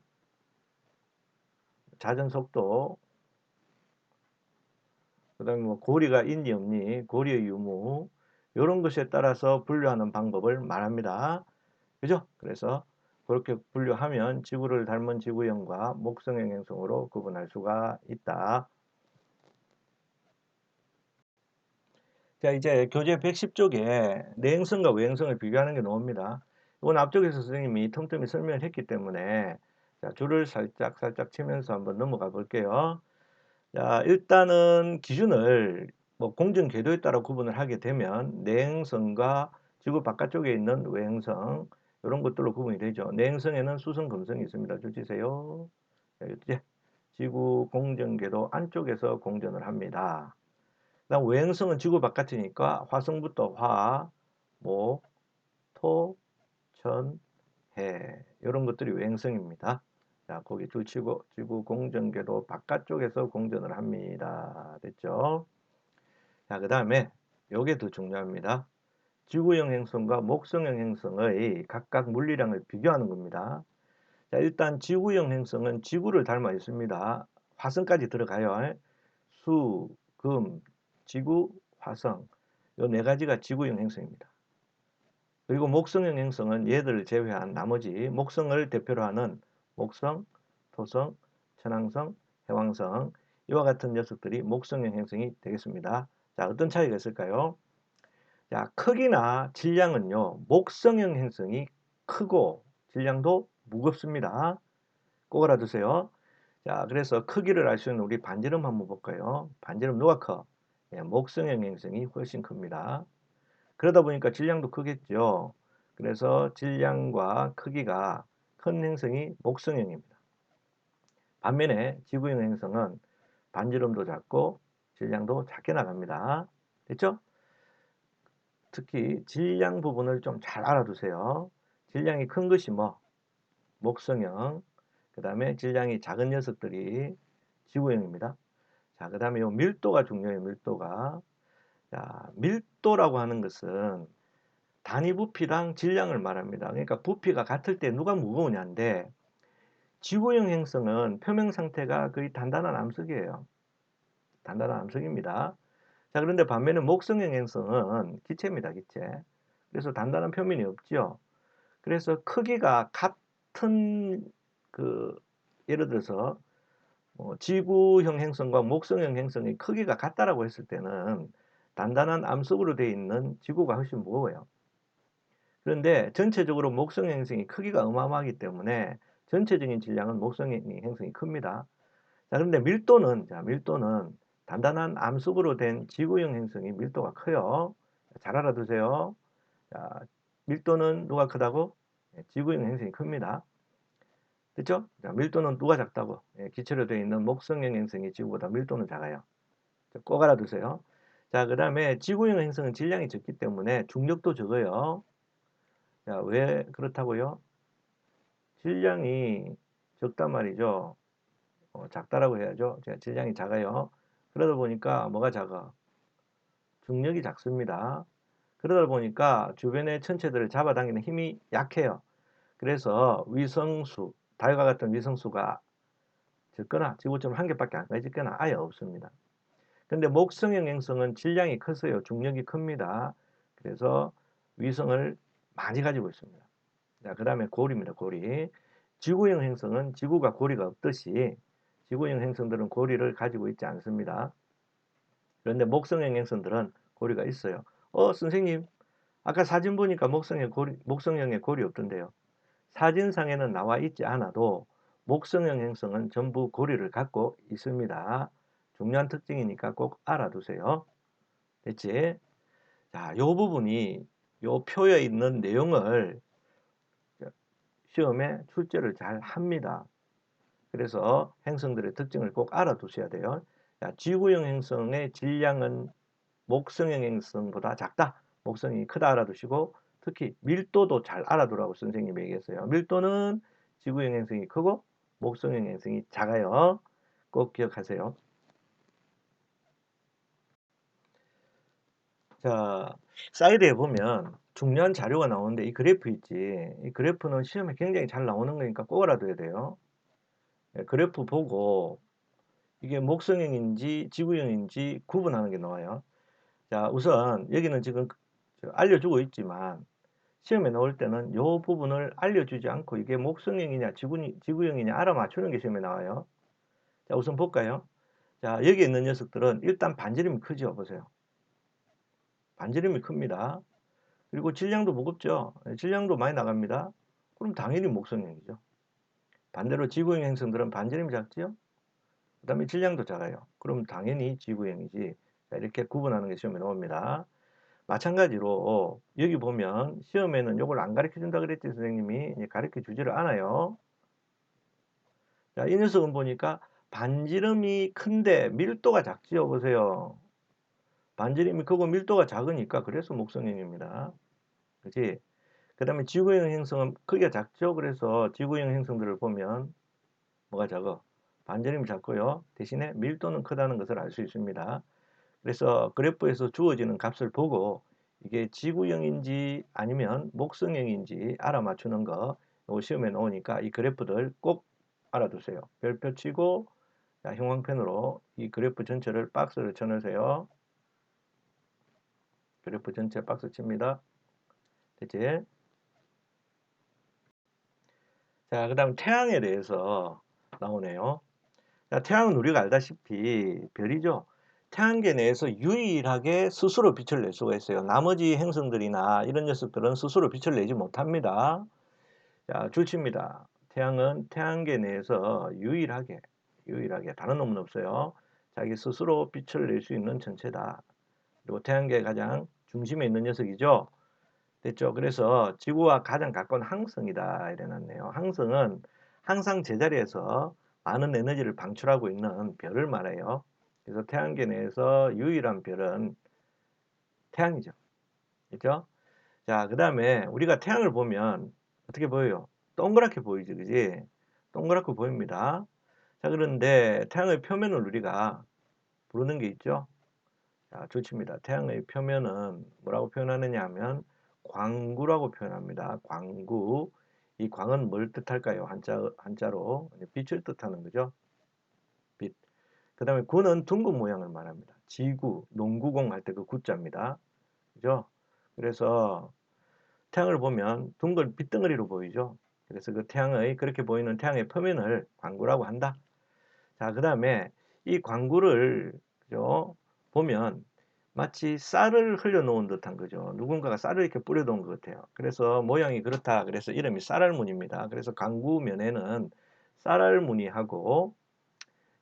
자전 속도, 그 다음에 뭐 고리가 있니 없니, 고리의 유무, 이런 것에 따라서 분류하는 방법을 말합니다. 그죠? 그래서 그렇게 분류하면 지구를 닮은 지구형과 목성형 행성으로 구분할 수가 있다. 자, 이제 교재 110쪽에 내행성과 외행성을 비교하는 게 나옵니다. 이건 앞쪽에서 선생님이 틈틈이 설명을 했기 때문에 자, 줄을 살짝 치면서 한번 넘어가 볼게요. 자, 일단은 기준을 뭐 공전 궤도에 따라 구분을 하게 되면 내행성과 지구 바깥쪽에 있는 외행성 이런 것들로 구분이 되죠. 내행성에는 수성, 금성이 있습니다. 줄 치세요. 이제 지구 공전 궤도 안쪽에서 공전을 합니다. 그다음 외행성은 지구 바깥이니까 화성부터 화, 목, 토, 천, 해 이런 것들이 외행성입니다. 자, 거기 줄치고 지구 공전궤도 바깥쪽에서 공전을 합니다. 됐죠? 자, 그 다음에 요게 더 중요합니다. 지구형 행성과 목성형 행성의 각각 물리량을 비교하는 겁니다. 자, 일단 지구형 행성은 지구를 닮아 있습니다. 화성까지 들어가요. 수, 금, 지구, 화성 요 네 가지가 지구형 행성입니다. 그리고 목성형 행성은 얘들을 제외한 나머지 목성을 대표로 하는 목성, 토성, 천왕성, 해왕성 이와 같은 녀석들이 목성형 행성이 되겠습니다. 자, 어떤 차이가 있을까요? 자, 크기나 질량은요, 목성형 행성이 크고 질량도 무겁습니다. 꼭 알아두세요. 자, 그래서 크기를 알 수 있는 우리 반지름 한번 볼까요? 반지름 누가 커? 예, 목성형 행성이 훨씬 큽니다. 그러다 보니까 질량도 크겠죠. 그래서 질량과 크기가 큰 행성이 목성형입니다. 반면에 지구형 행성은 반지름도 작고 질량도 작게 나갑니다. 됐죠? 특히 질량 부분을 좀 잘 알아두세요. 질량이 큰 것이 뭐? 목성형. 그 다음에 질량이 작은 녀석들이 지구형입니다. 자, 그 다음에 요 밀도가 중요해요. 밀도가. 자, 밀도라고 하는 것은 단위 부피당 질량을 말합니다. 그러니까 부피가 같을 때 누가 무거우냐인데 지구형 행성은 표면 상태가 거의 단단한 암석이에요. 단단한 암석입니다. 자, 그런데 반면에 목성형 행성은 기체입니다. 기체. 그래서 단단한 표면이 없죠. 그래서 크기가 같은 그 예를 들어서 지구형 행성과 목성형 행성의 크기가 같다라고 했을 때는 단단한 암석으로 되어 있는 지구가 훨씬 무거워요. 그런데 전체적으로 목성 행성이 크기가 어마어마하기 때문에 전체적인 질량은 목성 행성이 큽니다. 자, 그런데 밀도는 단단한 암석으로 된 지구형 행성이 밀도가 커요. 잘 알아두세요. 자, 밀도는 누가 크다고? 지구형 행성이 큽니다. 됐죠? 자, 밀도는 누가 작다고? 기체로 되어 있는 목성형 행성이 지구보다 밀도는 작아요. 꼭 알아두세요. 자, 그 다음에 지구형 행성은 질량이 적기 때문에 중력도 적어요. 자, 왜 그렇다고요? 질량이 적단 말이죠. 작다라고 해야죠. 제가 질량이 작아요. 그러다 보니까 뭐가 작아? 중력이 작습니다. 그러다 보니까 주변의 천체들을 잡아당기는 힘이 약해요. 그래서 위성수, 달과 같은 위성수가 적거나 지구처럼 한 개밖에 안 가지거나 아예 없습니다. 근데 목성형 행성은 질량이 커서요. 중력이 큽니다. 그래서 위성을 많이 가지고 있습니다. 자, 그 다음에 고리입니다. 고리. 지구형 행성은 지구가 고리가 없듯이 지구형 행성들은 고리를 가지고 있지 않습니다. 그런데 목성형 행성들은 고리가 있어요. 선생님, 아까 사진 보니까 목성형에 고리 없던데요. 사진상에는 나와 있지 않아도 목성형 행성은 전부 고리를 갖고 있습니다. 중요한 특징이니까 꼭 알아두세요. 됐지? 자, 요 부분이 요 표에 있는 내용을 시험에 출제를 잘 합니다. 그래서 행성들의 특징을 꼭 알아두셔야 돼요. 자, 지구형 행성의 질량은 목성형 행성보다 작다. 목성이 크다 알아두시고 특히 밀도도 잘 알아두라고 선생님이 얘기했어요. 밀도는 지구형 행성이 크고 목성형 행성이 작아요. 꼭 기억하세요. 자, 사이드에 보면 중요한 자료가 나오는데 이 그래프 있지. 이 그래프는 시험에 굉장히 잘 나오는 거니까 꼭 알아둬야 돼요. 그래프 보고 이게 목성형인지 지구형인지 구분하는 게 나와요. 자, 우선 여기는 지금 알려주고 있지만 시험에 나올 때는 이 부분을 알려주지 않고 이게 목성형이냐 지구형이냐 알아맞추는 게 시험에 나와요. 자, 우선 볼까요? 자, 여기 있는 녀석들은 일단 반지름이 크죠. 보세요. 반지름이 큽니다. 그리고 질량도 무겁죠. 질량도 많이 나갑니다. 그럼 당연히 목성형이죠. 반대로 지구형 행성들은 반지름이 작지요. 그 다음에 질량도 작아요. 그럼 당연히 지구형이지. 자, 이렇게 구분하는 게 시험에 나옵니다. 마찬가지로 여기 보면 시험에는 이걸 안 가르쳐 준다 그랬지 선생님이. 가르쳐 주지를 않아요. 자, 이 녀석은 보니까 반지름이 큰데 밀도가 작지요. 보세요. 반지름이 크고 밀도가 작으니까 그래서 목성형입니다. 그치? 그 다음에 지구형 행성은 크기가 작죠. 그래서 지구형 행성들을 보면 뭐가 작아? 반지름이 작고요. 대신에 밀도는 크다는 것을 알 수 있습니다. 그래서 그래프에서 주어지는 값을 보고 이게 지구형인지 아니면 목성형인지 알아맞추는 거 시험에 나오니까 이 그래프들 꼭 알아두세요. 별표 치고 자, 형광펜으로 이 그래프 전체를 박스를 쳐놓으세요. 그래프 전체 박스 칩니다. 됐지? 자, 그 다음 태양에 대해서 나오네요. 자, 태양은 우리가 알다시피 별이죠. 태양계 내에서 유일하게 스스로 빛을 낼 수가 있어요. 나머지 행성들이나 이런 녀석들은 스스로 빛을 내지 못합니다. 자, 줄칩니다. 태양은 태양계 내에서 유일하게 다른 놈은 없어요. 자기 스스로 빛을 낼 수 있는 천체다. 그리고 태양계의 가장 중심에 있는 녀석이죠. 됐죠? 그래서 지구와 가장 가까운 항성이다 이래놨네요. 항성은 항상 제자리에서 많은 에너지를 방출하고 있는 별을 말해요. 그래서 태양계 내에서 유일한 별은 태양이죠. 그죠? 자, 그 다음에 우리가 태양을 보면 어떻게 보여요? 동그랗게 보이죠, 그지? 동그랗게 보입니다. 자, 그런데 태양의 표면을 우리가 부르는 게 있죠? 자, 좋습니다. 태양의 표면은 뭐라고 표현하느냐 하면 광구라고 표현합니다. 광구. 이 광은 뭘 뜻할까요? 한자로 빛을 뜻하는 거죠. 빛. 그 다음에 구는 둥근 모양을 말합니다. 지구, 농구공 할 때 그 구자입니다. 그죠? 그래서 태양을 보면 둥근 빛덩어리로 보이죠. 그래서 그 태양의 그렇게 보이는 태양의 표면을 광구라고 한다. 자, 그 다음에 이 광구를 그죠? 보면 마치 쌀을 흘려놓은 듯한 거죠. 누군가가 쌀을 이렇게 뿌려놓은 것 같아요. 그래서 모양이 그렇다. 그래서 이름이 쌀알무늬입니다. 그래서 광구면에는 쌀알무늬하고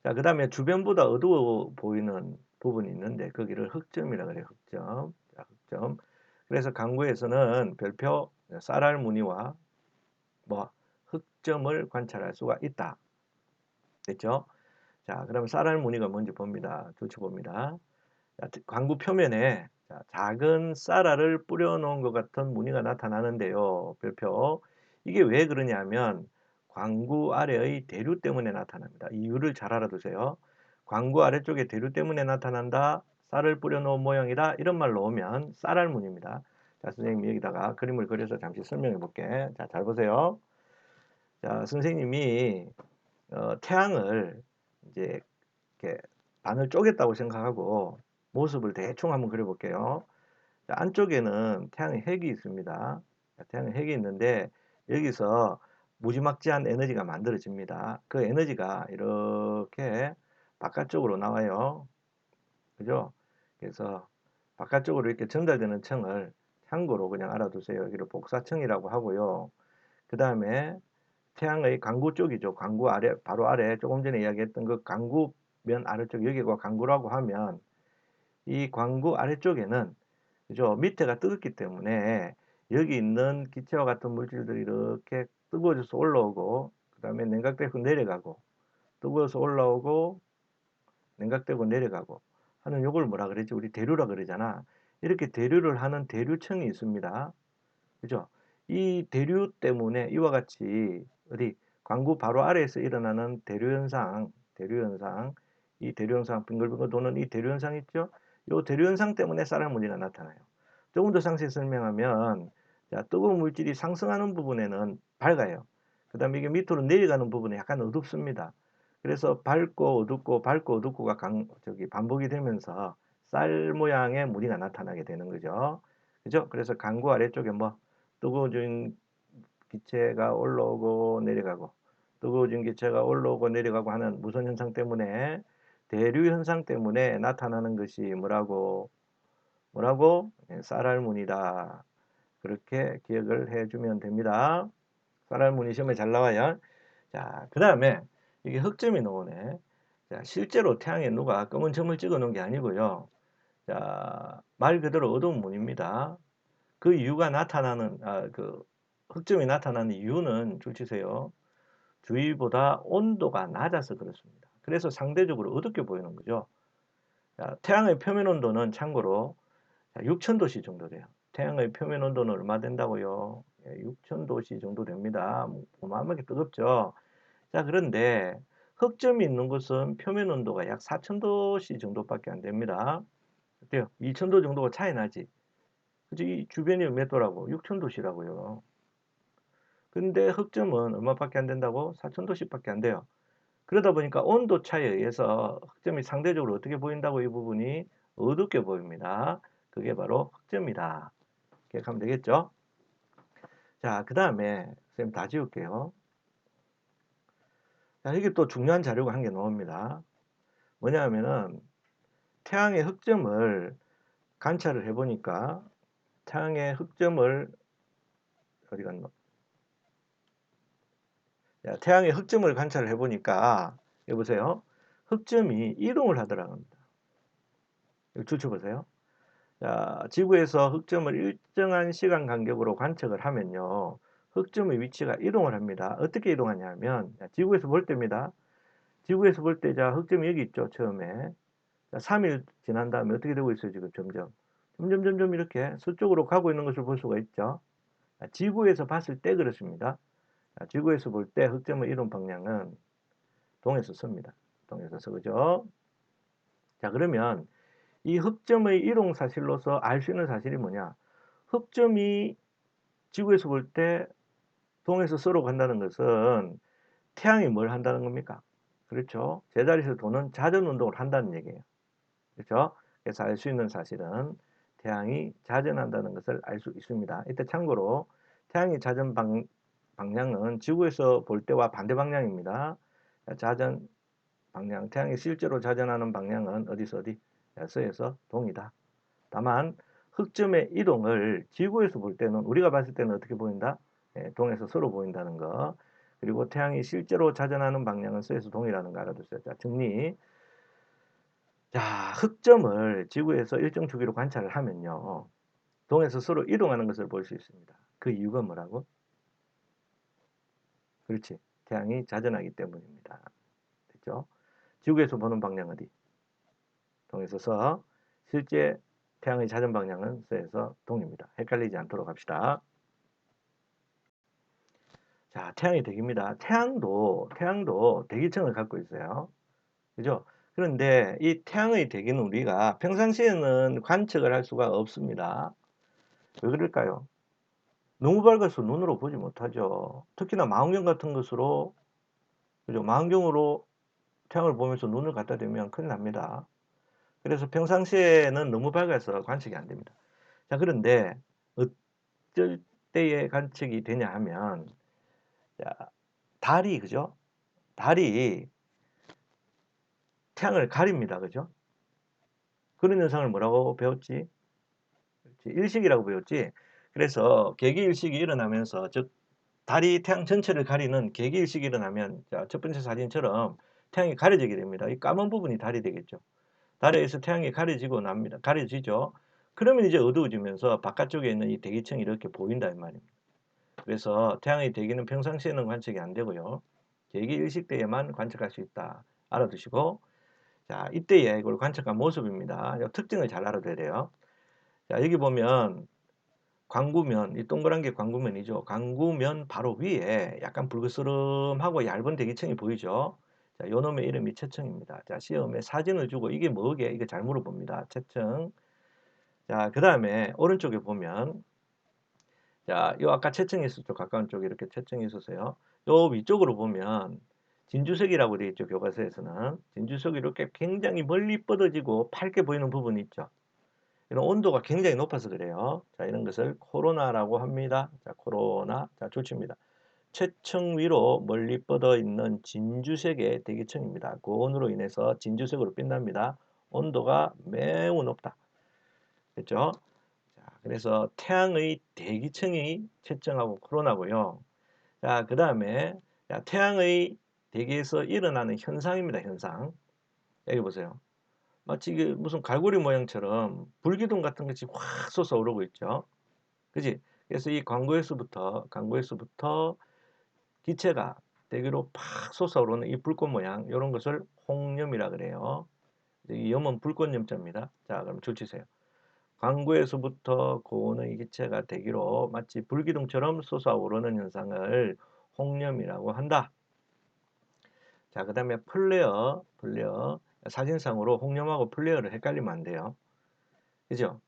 자, 그 다음에 주변보다 어두워 보이는 부분이 있는데 거기를 흑점이라고 그래요. 흑점. 자, 흑점. 그래서 강구에서는 별표 쌀알 무늬와 뭐 흑점을 관찰할 수가 있다. 됐죠? 자, 그러면 쌀알 무늬가 뭔지 봅니다. 조치 봅니다. 자, 광구 표면에 자, 작은 쌀알을 뿌려놓은 것 같은 무늬가 나타나는데요. 별표. 이게 왜 그러냐면 광구 아래의 대류 때문에 나타납니다. 이유를 잘 알아두세요. 광구 아래쪽에 대류 때문에 나타난다. 쌀을 뿌려놓은 모양이다. 이런 말로 오면 쌀알 무늬입니다. 자, 선생님이 여기다가 그림을 그려서 잠시 설명해 볼게. 자, 잘 보세요. 자, 선생님이 태양을 이제 이렇게 반을 쪼갰다고 생각하고 모습을 대충 한번 그려볼게요. 자, 안쪽에는 태양의 핵이 있습니다. 자, 태양의 핵이 있는데 여기서 무지막지한 에너지가 만들어집니다. 그 에너지가 이렇게 바깥쪽으로 나와요. 그죠? 그래서 바깥쪽으로 이렇게 전달되는 층을 참고로 그냥 알아두세요. 여기를 복사층이라고 하고요. 그 다음에 태양의 광구 쪽이죠. 광구 아래, 바로 아래, 조금 전에 이야기했던 그 광구면 아래쪽, 여기가 광구라고 하면 이 광구 아래쪽에는, 그죠? 밑에가 뜨겁기 때문에 여기 있는 기체와 같은 물질들이 이렇게 뜨거워져서 올라오고, 그 다음에 냉각되고 내려가고, 뜨거워서 올라오고, 냉각되고 내려가고 하는 요걸 뭐라 그러지? 우리 대류라 그러잖아. 이렇게 대류를 하는 대류층이 있습니다. 그죠? 이 대류 때문에 이와 같이 어디 광구 바로 아래에서 일어나는 대류 현상, 이 대류 현상 빙글빙글 도는 이 대류 현상 있죠? 이 대류 현상 때문에 쌀알 무늬가 나타나요. 조금 더 상세히 설명하면 자, 뜨거운 물질이 상승하는 부분에는 밝아요. 그 다음에 이게 밑으로 내려가는 부분에 약간 어둡습니다. 그래서 밝고 어둡고 밝고 어둡고가 반복이 되면서 쌀 모양의 무늬가 나타나게 되는 거죠. 그죠? 그래서 강구 아래쪽에 뭐 뜨거워진 기체가 올라오고 내려가고 뜨거워진 기체가 올라오고 내려가고 하는 무선 현상 때문에 대류 현상 때문에 나타나는 것이 뭐라고? 쌀알무늬다. 그렇게 기억을 해주면 됩니다. 쌀알무늬 시험에 잘 나와요. 자, 그 다음에 이게 흑점이 나오네. 자, 실제로 태양에 누가 검은 점을 찍어 놓은 게 아니고요. 자, 말 그대로 어두운 무늬입니다. 그 이유가 흑점이 나타나는 이유는 줄치세요. 주위보다 온도가 낮아서 그렇습니다. 그래서 상대적으로 어둡게 보이는 거죠. 자, 태양의 표면 온도는 참고로 6000도씨 정도 돼요. 태양의 표면 온도는 얼마 된다고요? 6000도씨 정도 됩니다. 어마어마하게 뜨겁죠. 자, 그런데 흑점이 있는 곳은 표면 온도가 약 4000도씨 정도밖에 안 됩니다. 어때요? 2000도 정도가 차이 나지. 그죠? 이 주변이 몇 도라고? 6000도씨라고요. 근데 흑점은 얼마밖에 안 된다고? 4000도씨밖에 안 돼요. 그러다 보니까 온도 차이에 의해서 흑점이 상대적으로 어떻게 보인다고 이 부분이 어둡게 보입니다. 그게 바로 흑점이다. 이렇게 하면 되겠죠? 자, 그 다음에 선생님 다 지울게요. 자, 이게 또 중요한 자료가 한 개 나옵니다. 뭐냐 하면은 태양의 흑점을 관찰을 해보니까 태양의 흑점을 어디 갔노? 자, 태양의 흑점을 관찰을 해보니까 여보세요. 흑점이 이동을 하더라는 겁니다. 이거 줄쳐보세요. 자, 지구에서 흑점을 일정한 시간 간격으로 관측을 하면요. 흑점의 위치가 이동을 합니다. 어떻게 이동하냐면 지구에서 볼 때입니다. 지구에서 볼 때 자, 흑점이 여기 있죠. 처음에. 자, 3일 지난 다음에 어떻게 되고 있어요? 지금 점점 이렇게 서쪽으로 가고 있는 것을 볼 수가 있죠. 자, 지구에서 봤을 때 그렇습니다. 자, 지구에서 볼 때 흑점의 이동 방향은 동에서 섭니다. 동에서 서, 그죠? 자, 그러면 이 흑점의 이동 사실로서 알 수 있는 사실이 뭐냐? 흑점이 지구에서 볼 때 동에서 서로 간다는 것은 태양이 뭘 한다는 겁니까? 그렇죠. 제자리에서 도는 자전 운동을 한다는 얘기예요. 그렇죠. 그래서 알 수 있는 사실은 태양이 자전한다는 것을 알 수 있습니다. 이때 참고로 태양이 자전 방향은 지구에서 볼 때와 반대 방향입니다. 자전 방향, 태양이 실제로 자전하는 방향은 어디서 어디? 서에서 동이다. 다만 흑점의 이동을 지구에서 볼 때는 우리가 봤을 때는 어떻게 보인다? 동에서 서로 보인다는 거. 그리고 태양이 실제로 자전하는 방향은 서에서 동이라는 거 알아두세요. 자, 정리. 자, 흑점을 지구에서 일정 주기로 관찰을 하면요. 동에서 서로 이동하는 것을 볼 수 있습니다. 그 이유가 뭐라고? 그렇지. 태양이 자전하기 때문입니다. 됐죠? 지구에서 보는 방향 어디? 동에서 서. 실제 태양의 자전 방향은 서에서 동입니다. 헷갈리지 않도록 합시다. 자, 태양의 대기입니다. 태양도 대기층을 갖고 있어요. 그죠? 그런데 이 태양의 대기는 우리가 평상시에는 관측을 할 수가 없습니다. 왜 그럴까요? 너무 밝아서 눈으로 보지 못하죠. 특히나 망원경 같은 것으로, 그죠? 망원경으로 태양을 보면서 눈을 갖다 대면 큰일 납니다. 그래서 평상시에는 너무 밝아서 관측이 안 됩니다. 자, 그런데 어쩔 때에 관측이 되냐 하면, 자, 달이, 그죠? 달이 태양을 가립니다. 그죠? 그런 현상을 뭐라고 배웠지? 일식이라고 배웠지. 그래서 개기일식이 일어나면서 즉 달이 태양 전체를 가리는 개기일식이 일어나면 자, 첫 번째 사진처럼 태양이 가려지게 됩니다. 이 까만 부분이 달이 되겠죠. 달에 의해서 태양이 가려지고 납니다. 가려지죠. 그러면 이제 어두워지면서 바깥쪽에 있는 이 대기층이 이렇게 보인다 이 말입니다. 그래서 태양의 대기는 평상시에는 관측이 안 되고요. 개기일식 때에만 관측할 수 있다. 알아두시고 자, 이때의 이걸 관측한 모습입니다. 특징을 잘 알아둬야 돼요. 자, 여기 보면 광구면, 이 동그란 게 광구면이죠. 광구면 바로 위에 약간 불그스름하고 얇은 대기층이 보이죠. 자, 요 놈의 이름이 채층입니다. 자, 시험에 사진을 주고 이게 뭐게? 이거 잘 물어봅니다. 채층. 자, 그 다음에 오른쪽에 보면 자, 요 아까 채층이 있었죠. 가까운 쪽에 이렇게 채층이 있었어요. 요 위쪽으로 보면 진주석이라고 되어 있죠. 교과서에서는. 진주석이 이렇게 굉장히 멀리 뻗어지고 밝게 보이는 부분이 있죠. 이런 온도가 굉장히 높아서 그래요. 자, 이런 것을 코로나라고 합니다. 자, 코로나. 자, 좋습니다. 최층 위로 멀리 뻗어 있는 진주색의 대기층입니다. 고온으로 인해서 진주색으로 빛납니다. 온도가 매우 높다. 됐죠? 자, 그래서 태양의 대기층이 최층하고 코로나고요. 자, 그 다음에 태양의 대기에서 일어나는 현상입니다. 현상. 여기 보세요. 마치 무슨 갈고리 모양처럼 불기둥 같은 것이 확 솟아오르고 있죠. 그지? 그래서 이 광구에서부터 기체가 대기로 팍 솟아오르는 이 불꽃 모양 이런 것을 홍염이라 그래요. 이 염은 불꽃염자입니다. 자, 그럼 줄치세요. 광구에서부터 고온의 기체가 대기로 마치 불기둥처럼 솟아오르는 현상을 홍염이라고 한다. 자, 그 다음에 플레어. 사진상으로 홍염하고 플레어를 헷갈리면 안 돼요. 그죠?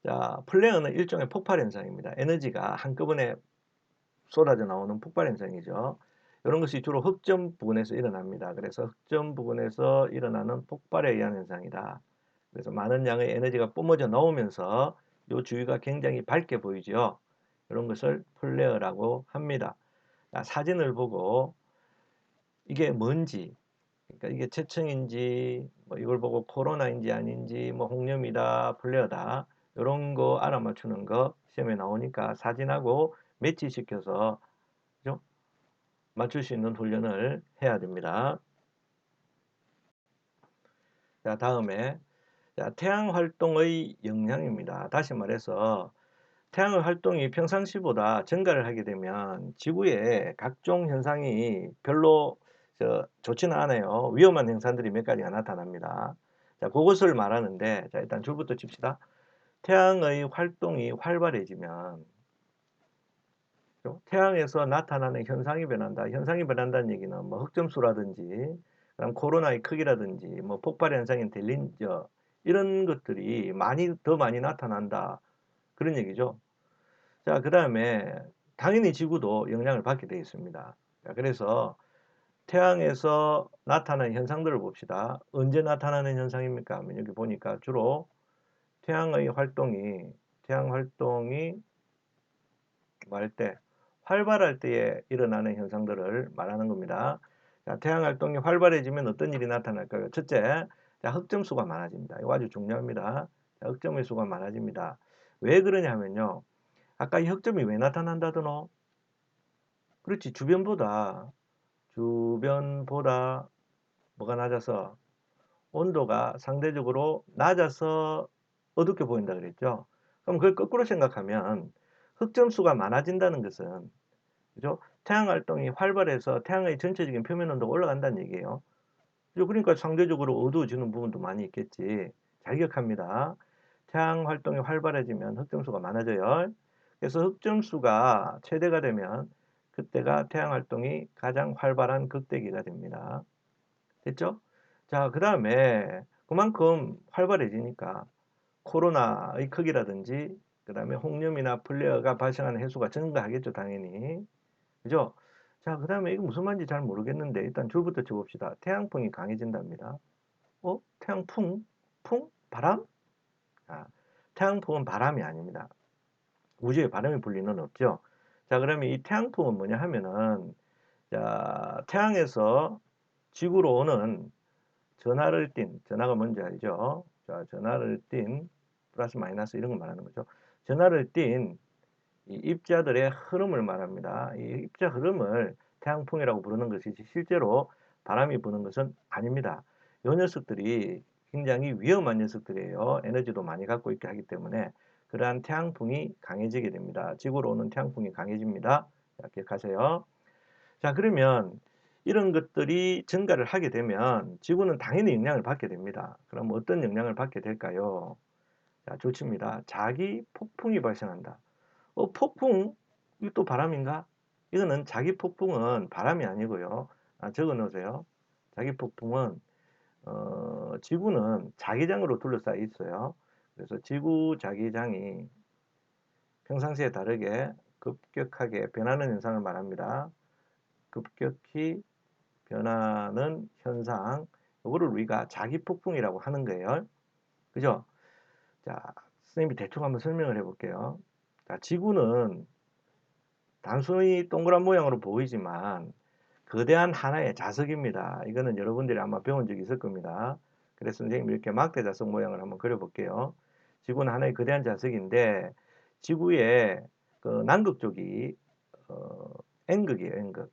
자, 플레어는 일종의 폭발 현상입니다. 에너지가 한꺼번에 쏟아져 나오는 폭발 현상이죠. 이런 것이 주로 흑점 부근에서 일어납니다. 그래서 흑점 부근에서 일어나는 폭발에 의한 현상이다. 그래서 많은 양의 에너지가 뿜어져 나오면서 이 주위가 굉장히 밝게 보이죠. 이런 것을 플레어라고 합니다. 자, 사진을 보고 이게 뭔지, 그러니까 이게 체층인지, 뭐 이걸 보고 코로나인지 아닌지, 뭐 홍염이다, 플레어다, 이런 거 알아맞추는 거 시험에 나오니까 사진하고 매치시켜서 그죠? 맞출 수 있는 훈련을 해야 됩니다. 자, 다음에 태양 활동의 영향입니다. 다시 말해서 태양의 활동이 평상시보다 증가를 하게 되면 지구에 각종 현상이 별로 좋지는 않아요. 위험한 현상들이 몇 가지가 나타납니다. 자, 그것을 말하는데, 자, 일단 줄부터 칩시다. 태양의 활동이 활발해지면, 태양에서 나타나는 현상이 변한다. 현상이 변한다는 얘기는 뭐 흑점수라든지, 그다음 코로나의 크기라든지, 뭐 폭발 현상인 델린저, 이런 것들이 더 많이 나타난다. 그런 얘기죠. 자, 그 다음에 당연히 지구도 영향을 받게 되어 있습니다. 자, 그래서 태양에서 나타나는 현상들을 봅시다. 언제 나타나는 현상입니까? 여기 보니까 주로 태양 활동이 뭐 할 때, 활발할 때에 일어나는 현상들을 말하는 겁니다. 자, 태양 활동이 활발해지면 어떤 일이 나타날까요? 첫째, 자, 흑점수가 많아집니다. 이거 아주 중요합니다. 자, 흑점의 수가 많아집니다. 왜 그러냐 하면요. 아까 이 흑점이 왜 나타난다더노? 그렇지. 주변보다 뭐가 낮아서 온도가 상대적으로 낮아서 어둡게 보인다 그랬죠. 그럼 그걸 거꾸로 생각하면 흑점수가 많아진다는 것은 그죠? 태양 활동이 활발해서 태양의 전체적인 표면 온도가 올라간다는 얘기예요. 그죠? 그러니까 상대적으로 어두워지는 부분도 많이 있겠지. 잘 기억합니다. 태양 활동이 활발해지면 흑점수가 많아져요. 그래서 흑점수가 최대가 되면 그때가 태양 활동이 가장 활발한 극대기가 됩니다. 됐죠? 자, 그 다음에 그만큼 활발해지니까 코로나의 크기라든지 그 다음에 홍염이나 플레어가 발생하는 횟수가 증가하겠죠, 당연히. 그죠? 자, 그 다음에 이거 무슨 말인지 잘 모르겠는데 일단 줄부터 쳐봅시다. 태양풍이 강해진답니다. 태양풍? 풍? 바람? 아, 태양풍은 바람이 아닙니다. 우주에 바람이 불 리는 없죠. 자, 그러면 이 태양풍은 뭐냐 하면은, 자, 태양에서 지구로 오는 전하가 뭔지 알죠? 자, 전하를 띤, 플러스 마이너스 이런 걸 말하는 거죠. 전하를 띤 이 입자들의 흐름을 말합니다. 이 입자 흐름을 태양풍이라고 부르는 것이지 실제로 바람이 부는 것은 아닙니다. 이 녀석들이 굉장히 위험한 녀석들이에요. 에너지도 많이 갖고 있게 하기 때문에 그러한 태양풍이 강해지게 됩니다. 지구로 오는 태양풍이 강해집니다. 자, 기억하세요. 자, 그러면 이런 것들이 증가를 하게 되면 지구는 당연히 영향을 받게 됩니다. 그럼 어떤 영향을 받게 될까요? 자, 좋습니다. 자기 폭풍이 발생한다. 폭풍? 이거 또 바람인가? 이거는 자기 폭풍은 바람이 아니고요. 적어 놓으세요. 자기 폭풍은 지구는 자기장으로 둘러싸여 있어요. 그래서 지구 자기장이 평상시에 다르게 급격하게 변하는 현상을 말합니다. 급격히 변하는 현상, 요거를 우리가 자기폭풍이라고 하는 거예요. 그죠? 자, 선생님이 대충 한번 설명을 해볼게요. 자, 지구는 단순히 동그란 모양으로 보이지만 거대한 하나의 자석입니다. 이거는 여러분들이 아마 배운 적이 있을 겁니다. 그래서 선생님이 이렇게 막대 자석 모양을 한번 그려볼게요. 지구는 하나의 거대한 자석인데 지구의 그 남극 쪽이 N극이에요. N극.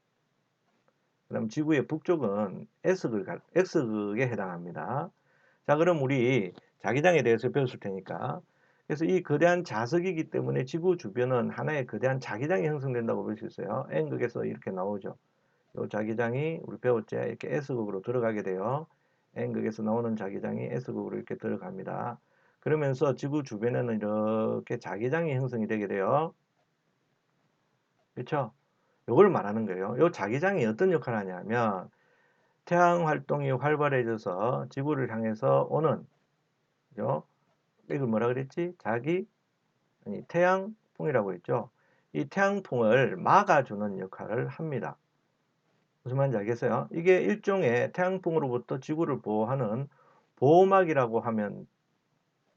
그럼 지구의 북쪽은 X극에 해당합니다. 자, 그럼 우리 자기장에 대해서 배웠을 테니까. 그래서 이 거대한 자석이기 때문에 지구 주변은 하나의 거대한 자기장이 형성된다고 볼 수 있어요. N극에서 이렇게 나오죠. 이 자기장이 우리 배웠죠. 이렇게 S극으로 들어가게 돼요. N극에서 나오는 자기장이 S극으로 이렇게 들어갑니다. 그러면서 지구 주변에는 이렇게 자기장이 형성이 되게 돼요. 그렇죠? 이걸 말하는 거예요. 이 자기장이 어떤 역할을 하냐면 태양 활동이 활발해져서 지구를 향해서 오는 그죠? 이걸 뭐라 그랬지? 태양풍이라고 했죠. 이 태양풍을 막아주는 역할을 합니다. 무슨 말인지 알겠어요? 이게 일종의 태양풍으로부터 지구를 보호하는 보호막이라고 하면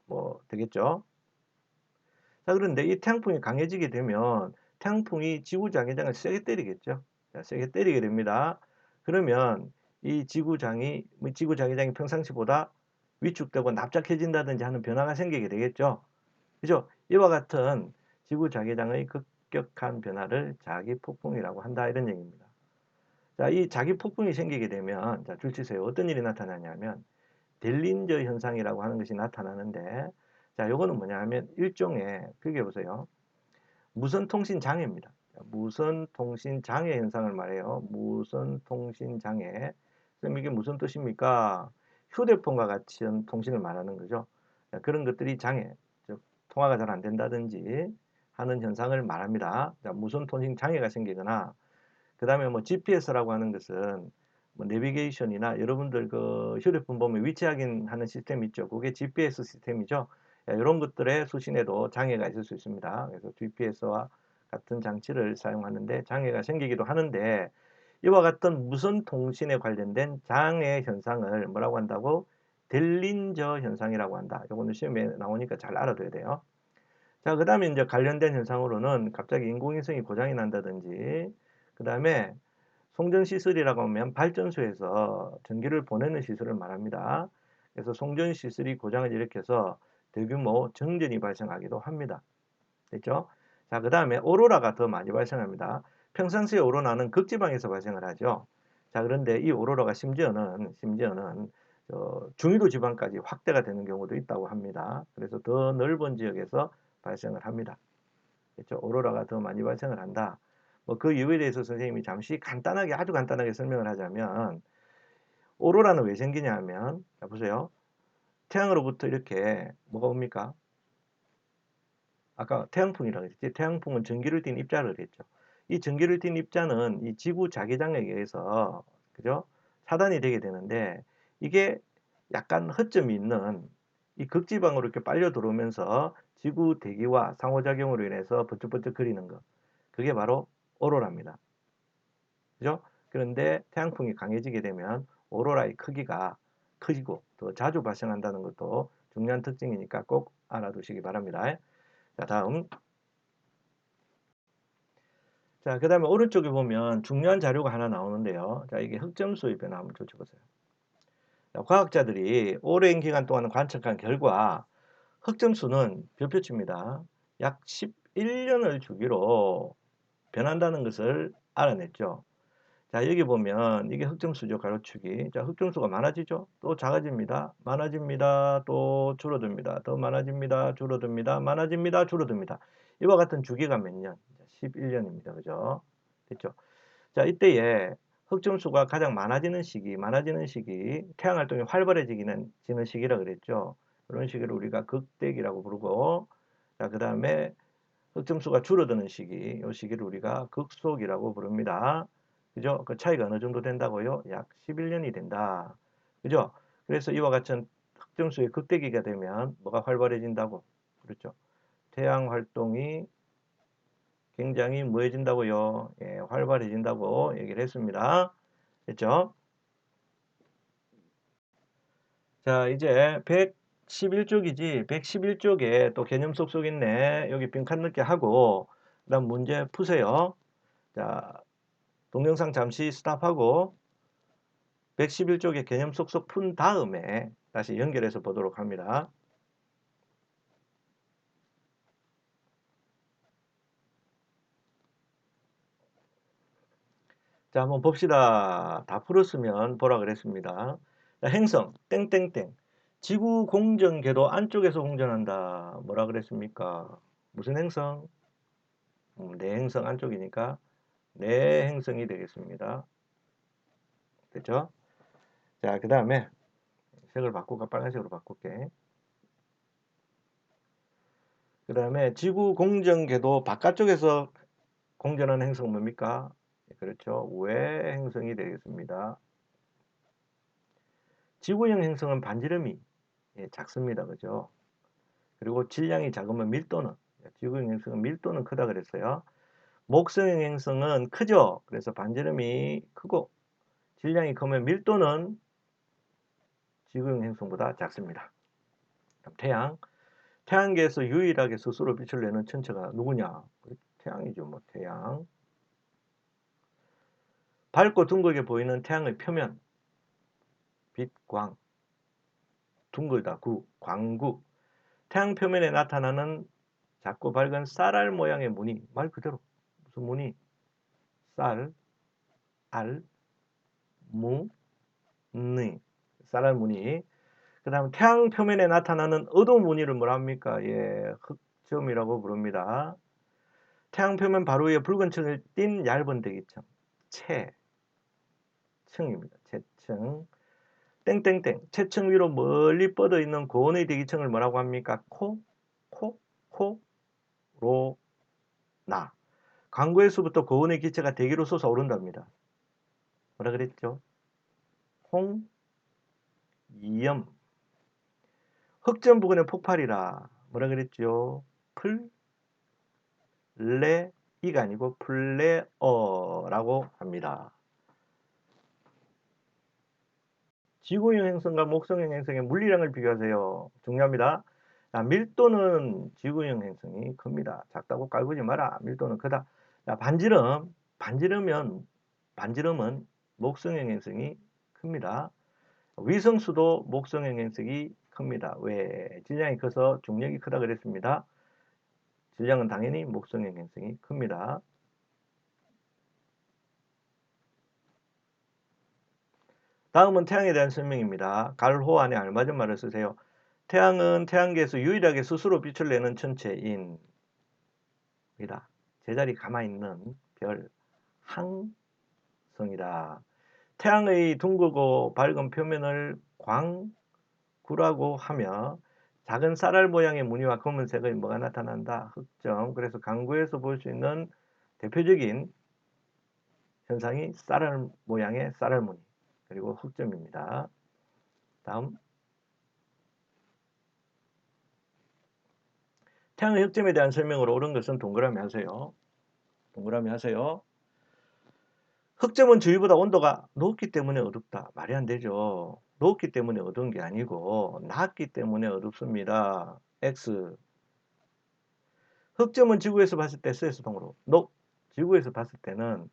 뭐 되겠죠? 자, 그런데 이 태양풍이 강해지게 되면 태양풍이 지구 자기장을 세게 때리겠죠? 자, 세게 때리게 됩니다. 그러면 이 지구 자기장이 평상시보다 위축되고 납작해진다든지 하는 변화가 생기게 되겠죠? 그죠? 이와 같은 지구 자기장의 급격한 변화를 자기폭풍이라고 한다 이런 얘기입니다. 자, 이 자기폭풍이 생기게 되면 자, 줄 치세요. 어떤 일이 나타나냐면 델린저 현상이라고 하는 것이 나타나는데 자, 요거는 뭐냐 하면 일종의 비교해 보세요. 무선 통신 장애입니다. 무선 통신 장애 현상을 말해요. 무선 통신 장애. 그럼 이게 무슨 뜻입니까? 휴대폰과 같은 통신을 말하는 거죠. 그런 것들이 장애, 즉 통화가 잘 안 된다든지 하는 현상을 말합니다. 자, 무선 통신 장애가 생기거나 그 다음에 뭐 GPS라고 하는 것은 뭐 내비게이션이나 여러분들 그 휴대폰 보면 위치 확인하는 시스템 있죠. 그게 GPS 시스템이죠. 이런 것들의 수신에도 장애가 있을 수 있습니다. 그래서 GPS와 같은 장치를 사용하는데 장애가 생기기도 하는데 이와 같은 무선 통신에 관련된 장애 현상을 뭐라고 한다고? 델린저 현상이라고 한다. 이거는 시험에 나오니까 잘 알아둬야 돼요. 자, 그 다음에 이제 관련된 현상으로는 갑자기 인공위성이 고장이 난다든지, 그 다음에 송전시설이라고 하면 발전소에서 전기를 보내는 시설을 말합니다. 그래서 송전시설이 고장을 일으켜서 대규모 정전이 발생하기도 합니다. 됐죠? 자, 그 다음에 오로라가 더 많이 발생합니다. 평상시에 오로라는 극지방에서 발생을 하죠. 자, 그런데 이 오로라가 심지어는 중위도 지방까지 확대가 되는 경우도 있다고 합니다. 그래서 더 넓은 지역에서 발생을 합니다. 그렇죠? 오로라가 더 많이 발생을 한다. 뭐 그 이유에 대해서 선생님이 잠시 간단하게 아주 간단하게 설명을 하자면 오로라는 왜 생기냐 하면 자 보세요. 태양으로부터 이렇게 뭐가 옵니까? 아까 태양풍이라고 했지. 태양풍은 전기를 띤 입자를 했죠. 이 전기를 띤 입자는 이 지구 자기장에 의해서 그죠? 차단이 되게 되는데 이게 약간 허점이 있는 이 극지방으로 이렇게 빨려 들어오면서 지구 대기와 상호작용으로 인해서 번쩍번쩍 거리는 것. 그게 바로 오로라입니다. 그죠? 그런데 태양풍이 강해지게 되면 오로라의 크기가 커지고 더 자주 발생한다는 것도 중요한 특징이니까 꼭 알아두시기 바랍니다. 자, 다음. 자, 그 다음에 오른쪽에 보면 중요한 자료가 하나 나오는데요. 자, 이게 흑점수의 변화 한번 쫓아보세요. 자, 과학자들이 오랜 기간 동안 관측한 결과 흑점수는 별표치입니다. 약 11년을 주기로 변한다는 것을 알아냈죠. 자, 여기 보면 이게 흑점수죠. 가로축이. 자, 흑점수가 많아지죠. 또 작아집니다. 많아집니다. 또 줄어듭니다. 더 많아집니다. 줄어듭니다. 많아집니다. 줄어듭니다. 이와 같은 주기가 몇 년? 11년입니다. 그죠? 됐죠? 자, 이때에 흑점수가 가장 많아지는 시기, 태양 활동이 활발해지는 시기라 그랬죠. 그런 시기를 우리가 극대기라고 부르고, 자, 그 다음에 흑점수가 줄어드는 시기, 이 시기를 우리가 극속이라고 부릅니다. 그죠? 그 차이가 어느 정도 된다고요? 약 11년이 된다. 그죠? 그래서 이와 같은 흑점수의 극대기가 되면 뭐가 활발해진다고? 그렇죠? 태양 활동이 굉장히 뭐해진다고요? 예, 활발해진다고 얘기를 했습니다. 됐죠? 자, 이제 111쪽이지. 111쪽에 또 개념 쏙쏙 있네. 여기 빈칸 넣게 하고, 그 다음 문제 푸세요. 자, 동영상 잠시 스탑하고, 111쪽에 개념 쏙쏙 푼 다음에 다시 연결해서 보도록 합니다. 자, 한번 봅시다. 다 풀었으면 보라 그랬습니다. 자, 행성, 땡땡땡. 지구 공전 궤도 안쪽에서 공전한다. 뭐라 그랬습니까? 무슨 행성? 내 행성 안쪽이니까 내 행성이 되겠습니다. 됐죠? 자, 그 다음에 색을 바꿀까? 빨간색으로 바꿀게. 그 다음에 지구 공전 궤도 바깥쪽에서 공전하는 행성 뭡니까? 그렇죠. 외 행성이 되겠습니다. 지구형 행성은 반지름이 작습니다. 그죠? 그리고 질량이 작으면 밀도는, 지구형 행성은 밀도는 크다 그랬어요. 목성형 행성은 크죠. 그래서 반지름이 크고 질량이 크면 밀도는 지구형 행성보다 작습니다. 태양, 태양계에서 유일하게 스스로 빛을 내는 천체가 누구냐? 태양이죠. 뭐 태양. 밝고 둥글게 보이는 태양의 표면, 빛, 광, 둥글다, 구, 광구. 태양 표면에 나타나는 작고 밝은 쌀알 모양의 무늬, 말 그대로 무슨 무늬? 쌀, 알, 무, 니, 쌀알 무늬. 그 다음 태양 표면에 나타나는 어두운 무늬를 뭐라 합니까? 예, 흑점이라고 부릅니다. 태양 표면 바로 위에 붉은 층을 띤 얇은 대기층, 채층입니다. 채층. 땡땡땡. 채층 위로 멀리 뻗어 있는 고온의 대기층을 뭐라고 합니까? 로, 나. 광구에서부터 고온의 기체가 대기로 솟아오른답니다. 뭐라 그랬죠? 홍염. 흑점 부근의 폭발이라 뭐라 그랬죠? 플레이가 아니고 플레어라고 합니다. 지구형 행성과 목성형 행성의 물리량을 비교하세요. 중요합니다. 자, 밀도는 지구형 행성이 큽니다. 작다고 깔보지 마라. 밀도는 크다. 자, 반지름은 목성형 행성이 큽니다. 위성수도 목성형 행성이 큽니다. 왜? 질량이 커서 중력이 크다 그랬습니다. 질량은 당연히 목성형 행성이 큽니다. 다음은 태양에 대한 설명입니다. 갈호 안에 알맞은 말을 쓰세요. 태양은 태양계에서 유일하게 스스로 빛을 내는 천체입니다. 제자리 가만히 있는 별, 항성이다. 태양의 둥글고 밝은 표면을 광구라고 하며 작은 쌀알 모양의 무늬와 검은색의 뭐가 나타난다? 흑점. 그래서 광구에서 볼 수 있는 대표적인 현상이 쌀알 모양의 쌀알 무늬 그리고 흑점입니다. 다음 태양의 흑점에 대한 설명으로 옳은 것은 동그라미 하세요. 동그라미 하세요. 흑점은 주위보다 온도가 높기 때문에 어둡다. 말이 안 되죠. 높기 때문에 어두운 게 아니고 낮기 때문에 어둡습니다. X. 흑점은 지구에서 봤을 때 S에서 동으로 지구에서 봤을 때는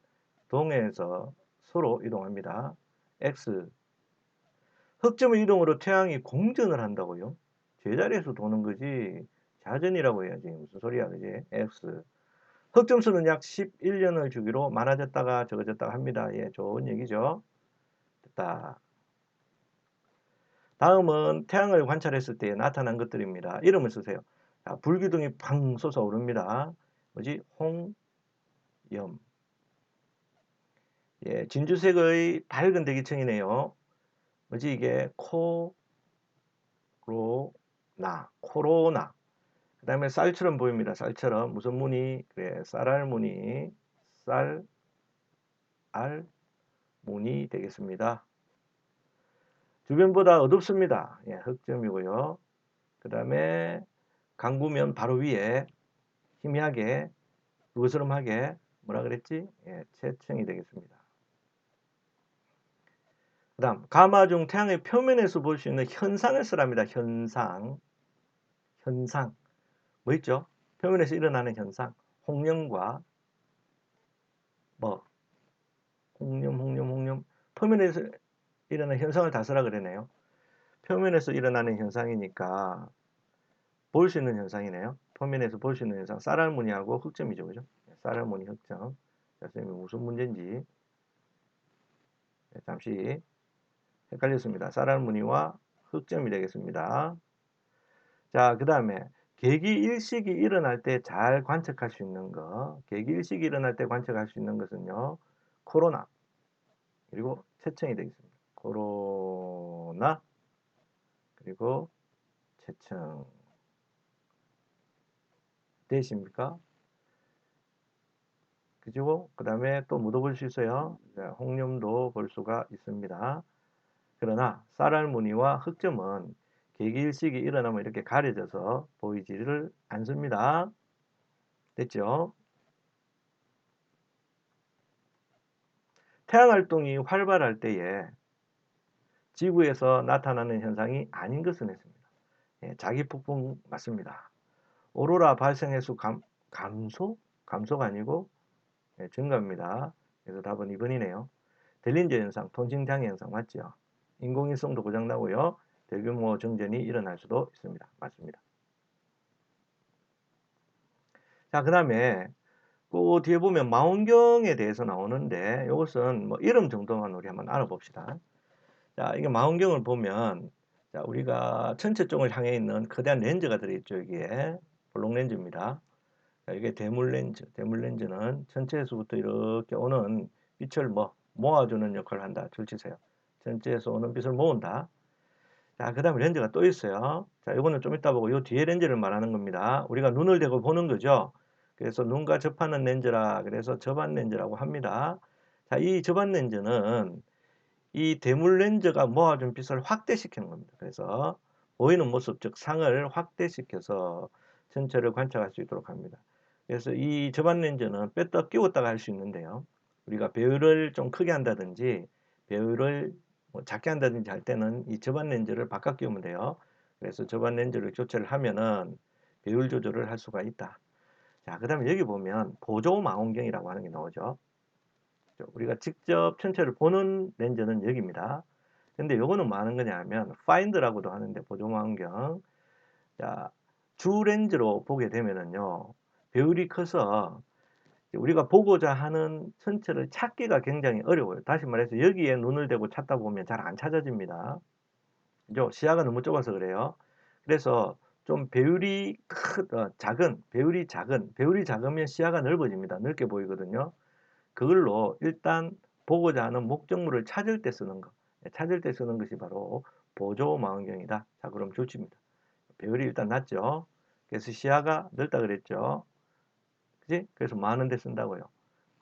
동에서 서로 이동합니다. X. 흑점의 이동으로 태양이 공전을 한다고요? 제자리에서 도는 거지 자전이라고 해야지. 무슨 소리야 그지? X. 흑점수는 약 11년을 주기로 많아졌다가 적어졌다가 합니다. 예, 좋은 얘기죠. 됐다. 다음은 태양을 관찰했을 때 나타난 것들입니다. 이름을 쓰세요. 자, 불기둥이 팡 솟아오릅니다. 뭐지? 홍염. 예, 진주색의 밝은 대기층이네요. 뭐지 이게? 코로나. 그 다음에 쌀처럼 보입니다. 쌀처럼. 무슨 무늬? 그래, 쌀알 무늬. 쌀알 무늬 되겠습니다. 주변보다 어둡습니다. 예, 흑점이고요. 그 다음에 강구면 바로 위에 희미하게 으스름하게 뭐라 그랬지? 예, 채층이 되겠습니다. 그 다음 가마 중 태양의 표면에서 볼 수 있는 현상을 쓰랍니다. 현상. 뭐 있죠? 표면에서 일어나는 현상. 홍념과 뭐 홍념. 표면에서 일어나는 현상을 다 쓰라 그러네요. 표면에서 일어나는 현상이니까 볼 수 있는 현상이네요. 표면에서 볼 수 있는 현상. 쌀알무늬하고 흑점이죠. 그죠? 쌀알무늬 흑점. 자, 선생님이 무슨 문제인지 잠시 헷갈렸습니다. 쌀알무늬와 흑점이 되겠습니다. 자, 그 다음에 계기일식이 일어날 때 잘 관측할 수 있는 거. 계기일식이 일어날 때 관측할 수 있는 것은요. 코로나 그리고 체청이 되겠습니다. 코로나 그리고 체청 되십니까? 그리고 그 다음에 또 뭐도 볼 수 있어요? 홍룡도 볼 수가 있습니다. 그러나 쌀알무늬와 흑점은 계기일식이 일어나면 이렇게 가려져서 보이지를 않습니다. 됐죠? 태양활동이 활발할 때에 지구에서 나타나는 현상이 아닌 것은 했습니다. 예, 자기폭풍 맞습니다. 오로라 발생 횟수 감소? 감소가 아니고 예, 증가입니다. 그래서 답은 2번이네요. 델린저 현상, 통신장애 현상 맞죠? 인공위성도 고장나고요. 대규모 정전이 일어날 수도 있습니다. 맞습니다. 자, 그 다음에 그 뒤에 보면 망원경에 대해서 나오는데 이것은 뭐 이름 정도만 우리 한번 알아봅시다. 자, 이게 망원경을 보면 자, 우리가 전체 쪽을 향해 있는 거대한 렌즈가 들어있죠. 여기에 볼록 렌즈입니다. 자, 이게 대물 렌즈. 대물 렌즈는 전체에서부터 이렇게 오는 빛을 모아주는 역할을 한다. 줄 치세요. 전체에서 오는 빛을 모은다. 자, 그 다음에 렌즈가 또 있어요. 자, 이거는 좀 이따 보고 이 뒤에 렌즈를 말하는 겁니다. 우리가 눈을 대고 보는 거죠. 그래서 눈과 접하는 렌즈라 그래서 접안 렌즈라고 합니다. 자, 이 접안 렌즈는 이 대물 렌즈가 모아준 빛을 확대시키는 겁니다. 그래서 보이는 모습, 즉 상을 확대시켜서 전체를 관찰할 수 있도록 합니다. 그래서 이 접안 렌즈는 뺐다 끼웠다가 할 수 있는데요. 우리가 배율을 좀 크게 한다든지 배율을 작게 한다든지 할 때는 이 접안 렌즈를 바깥 끼우면 돼요. 그래서 접안 렌즈를 교체를 하면은 배율 조절을 할 수가 있다. 자, 그 다음에 여기 보면 보조 망원경이라고 하는 게 나오죠. 우리가 직접 천체를 보는 렌즈는 여기입니다. 근데 요거는 뭐 하는 거냐 하면 파인드라고도 하는데 보조망원경. 자, 주 렌즈로 보게 되면은요. 배율이 커서 우리가 보고자 하는 천체를 찾기가 굉장히 어려워요. 다시 말해서 여기에 눈을 대고 찾다 보면 잘 안 찾아집니다. 그죠? 시야가 너무 좁아서 그래요. 그래서 좀 배율이 배율이 작으면 시야가 넓어집니다. 넓게 보이거든요. 그걸로 일단 보고자 하는 목적물을 찾을 때 쓰는 거. 찾을 때 쓰는 것이 바로 보조 망원경이다. 자, 그럼 좋습니다. 배율이 일단 낮죠. 그래서 시야가 넓다 그랬죠. 그지? 그래서 많은 데 쓴다고요.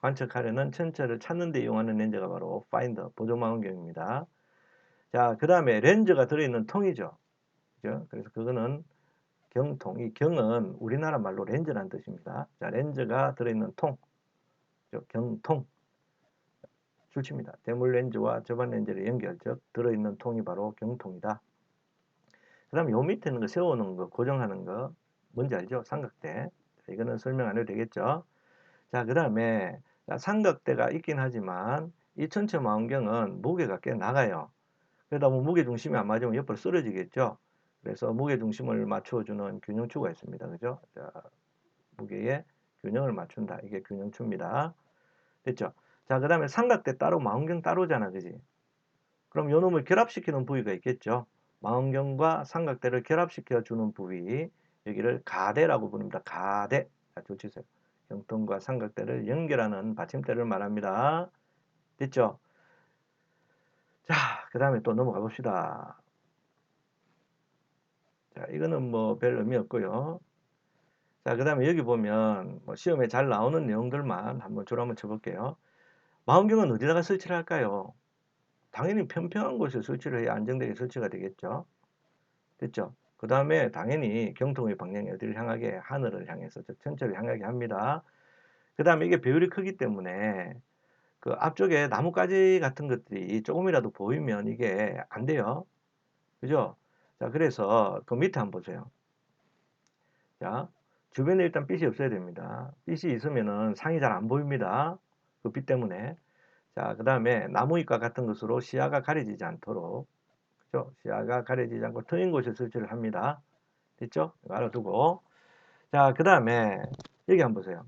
관측하려는 천체를 찾는 데 이용하는 렌즈가 바로 파인더, 보조 망원경입니다. 자, 그 다음에 렌즈가 들어있는 통이죠. 그죠? 그래서 그거는 경통. 이 경은 우리나라 말로 렌즈라는 뜻입니다. 자, 렌즈가 들어있는 통. 경통. 줄칩니다. 대물 렌즈와 접안 렌즈를 연결, 즉 들어있는 통이 바로 경통이다. 그 다음에 요 밑에 있는 거 세워놓은 거, 고정하는 거 뭔지 알죠? 삼각대. 이거는 설명 안 해도 되겠죠? 자, 그 다음에 삼각대가 있긴 하지만 이 전체 망원경은 무게가 꽤 나가요. 그러다 보면 무게중심이 안 맞으면 옆으로 쓰러지겠죠? 그래서 무게중심을 맞춰주는 균형추가 있습니다. 그죠? 자, 무게에 균형을 맞춘다. 이게 균형추입니다. 됐죠? 자, 그 다음에 삼각대 따로 망원경 따로잖아. 그지? 그럼 요 놈을 결합시키는 부위가 있겠죠. 망원경과 삼각대를 결합시켜 주는 부위. 여기를 가대라고 부릅니다. 가대. 자, 조치세요. 경통과 삼각대를 연결하는 받침대를 말합니다. 됐죠? 자, 그 다음에 또 넘어가 봅시다. 자, 이거는 뭐 별 의미 없고요. 자, 그 다음에 여기 보면 뭐 시험에 잘 나오는 내용들만 한번 줄 한번 쳐볼게요. 망원경은 어디다가 설치를 할까요? 당연히 평평한 곳에 설치를 해야 안정되게 설치가 되겠죠. 됐죠? 그 다음에 당연히 경통의 방향이 어디를 향하게? 하늘을 향해서, 즉 천체를 향하게 합니다. 그 다음에 이게 배율이 크기 때문에 그 앞쪽에 나뭇가지 같은 것들이 조금이라도 보이면 이게 안 돼요. 그죠? 자, 그래서 그 밑에 한번 보세요. 자, 주변에 일단 빛이 없어야 됩니다. 빛이 있으면은 상이 잘 안 보입니다. 그 빛 때문에. 자, 그 다음에 나무잎과 같은 것으로 시야가 가려지지 않도록, 그죠? 시야가 가려지지 않고 트인 곳에 설치를 합니다. 됐죠? 이거 알아두고. 자, 그 다음에 여기 한번 보세요.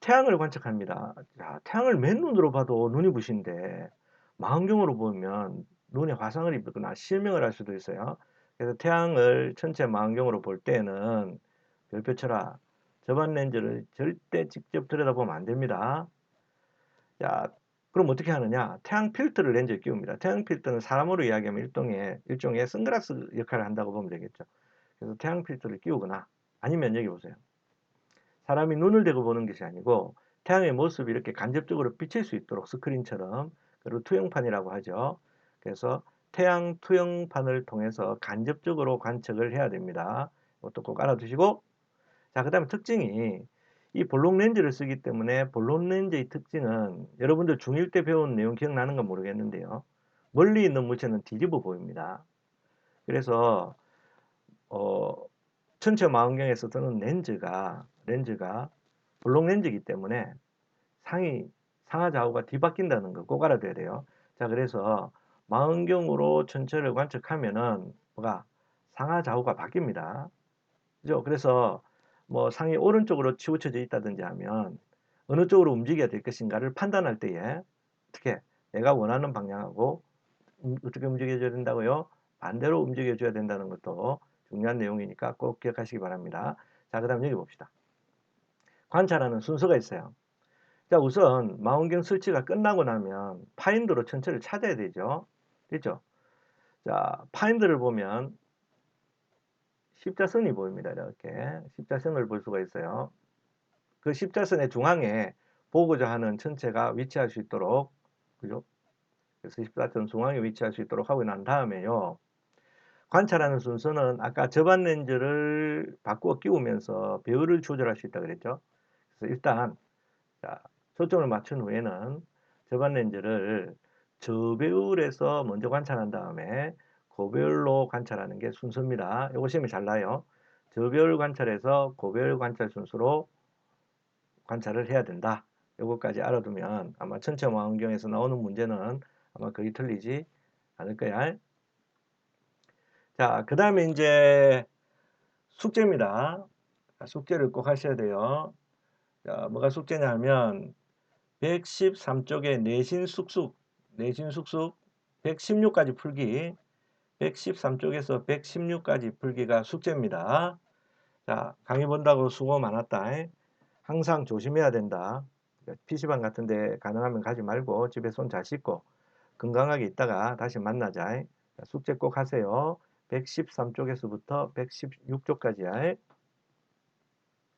태양을 관측합니다. 자, 태양을 맨눈으로 봐도 눈이 부신데 망원경으로 보면 눈에 화상을 입거나 실명을 할 수도 있어요. 그래서 태양을 전체 망원경으로 볼 때는 별표 쳐라. 저반 렌즈를 절대 직접 들여다보면 안 됩니다. 자, 그럼 어떻게 하느냐? 태양 필터를 렌즈에 끼웁니다. 태양 필터는 사람으로 이야기하면 일종의 선글라스 역할을 한다고 보면 되겠죠. 그래서 태양 필터를 끼우거나 아니면 여기 보세요. 사람이 눈을 대고 보는 것이 아니고 태양의 모습이 이렇게 간접적으로 비칠 수 있도록 스크린처럼, 그리고 투영판이라고 하죠. 그래서 태양 투영판을 통해서 간접적으로 관측을 해야 됩니다. 이것도 꼭 알아두시고, 자, 그 다음에 특징이 이 볼록 렌즈를 쓰기 때문에 볼록 렌즈의 특징은 여러분들 중1 때 배운 내용 기억나는 건 모르겠는데요. 멀리 있는 물체는 뒤집어 보입니다. 그래서 어, 전체 망원경에서 쓰는 렌즈가 볼록 렌즈이기 때문에 상하 좌우가 뒤바뀐다는 거 꼭 알아둬야 돼요. 자, 그래서 망원경으로 전체를 관측하면은 뭐가 상하 좌우가 바뀝니다. 그죠? 그래서 뭐 상이 오른쪽으로 치우쳐져 있다든지 하면 어느 쪽으로 움직여야 될 것인가를 판단할 때에 어떻게 내가 원하는 방향하고 어떻게 움직여줘야 된다고요? 반대로 움직여줘야 된다는 것도 중요한 내용이니까 꼭 기억하시기 바랍니다. 자, 그 다음 여기 봅시다. 관찰하는 순서가 있어요. 자, 우선 망원경 설치가 끝나고 나면 파인더로 전체를 찾아야 되죠. 됐죠? 자, 파인더를 보면 십자선이 보입니다. 이렇게 십자선을 볼 수가 있어요. 그 십자선의 중앙에 보고자 하는 천체가 위치할 수 있도록, 그죠? 그래서 십자선 중앙에 위치할 수 있도록 하고 난 다음에요. 관찰하는 순서는 아까 저반 렌즈를 바꾸어 끼우면서 배율을 조절할 수 있다 그랬죠. 그래서 일단 자, 초점을 맞춘 후에는 저반 렌즈를 저배율에서 먼저 관찰한 다음에 고배율로 관찰하는 게 순서입니다. 이거 시험에 잘 나요. 저배율 관찰에서 고배율 관찰 순서로 관찰을 해야 된다. 이것까지 알아두면 아마 천체 망원경에서 나오는 문제는 아마 거의 틀리지 않을 거야. 자, 그 다음에 이제 숙제입니다. 숙제를 꼭 하셔야 돼요. 자, 뭐가 숙제냐 하면 113쪽에 내신 숙숙 116까지 풀기, 113쪽에서 116까지 풀기가 숙제입니다. 자, 강의 본다고 수고 많았다. 항상 조심해야 된다. PC방 같은 데 가능하면 가지 말고 집에 손 잘 씻고 건강하게 있다가 다시 만나자. 숙제 꼭 하세요. 113쪽에서부터 116쪽까지야.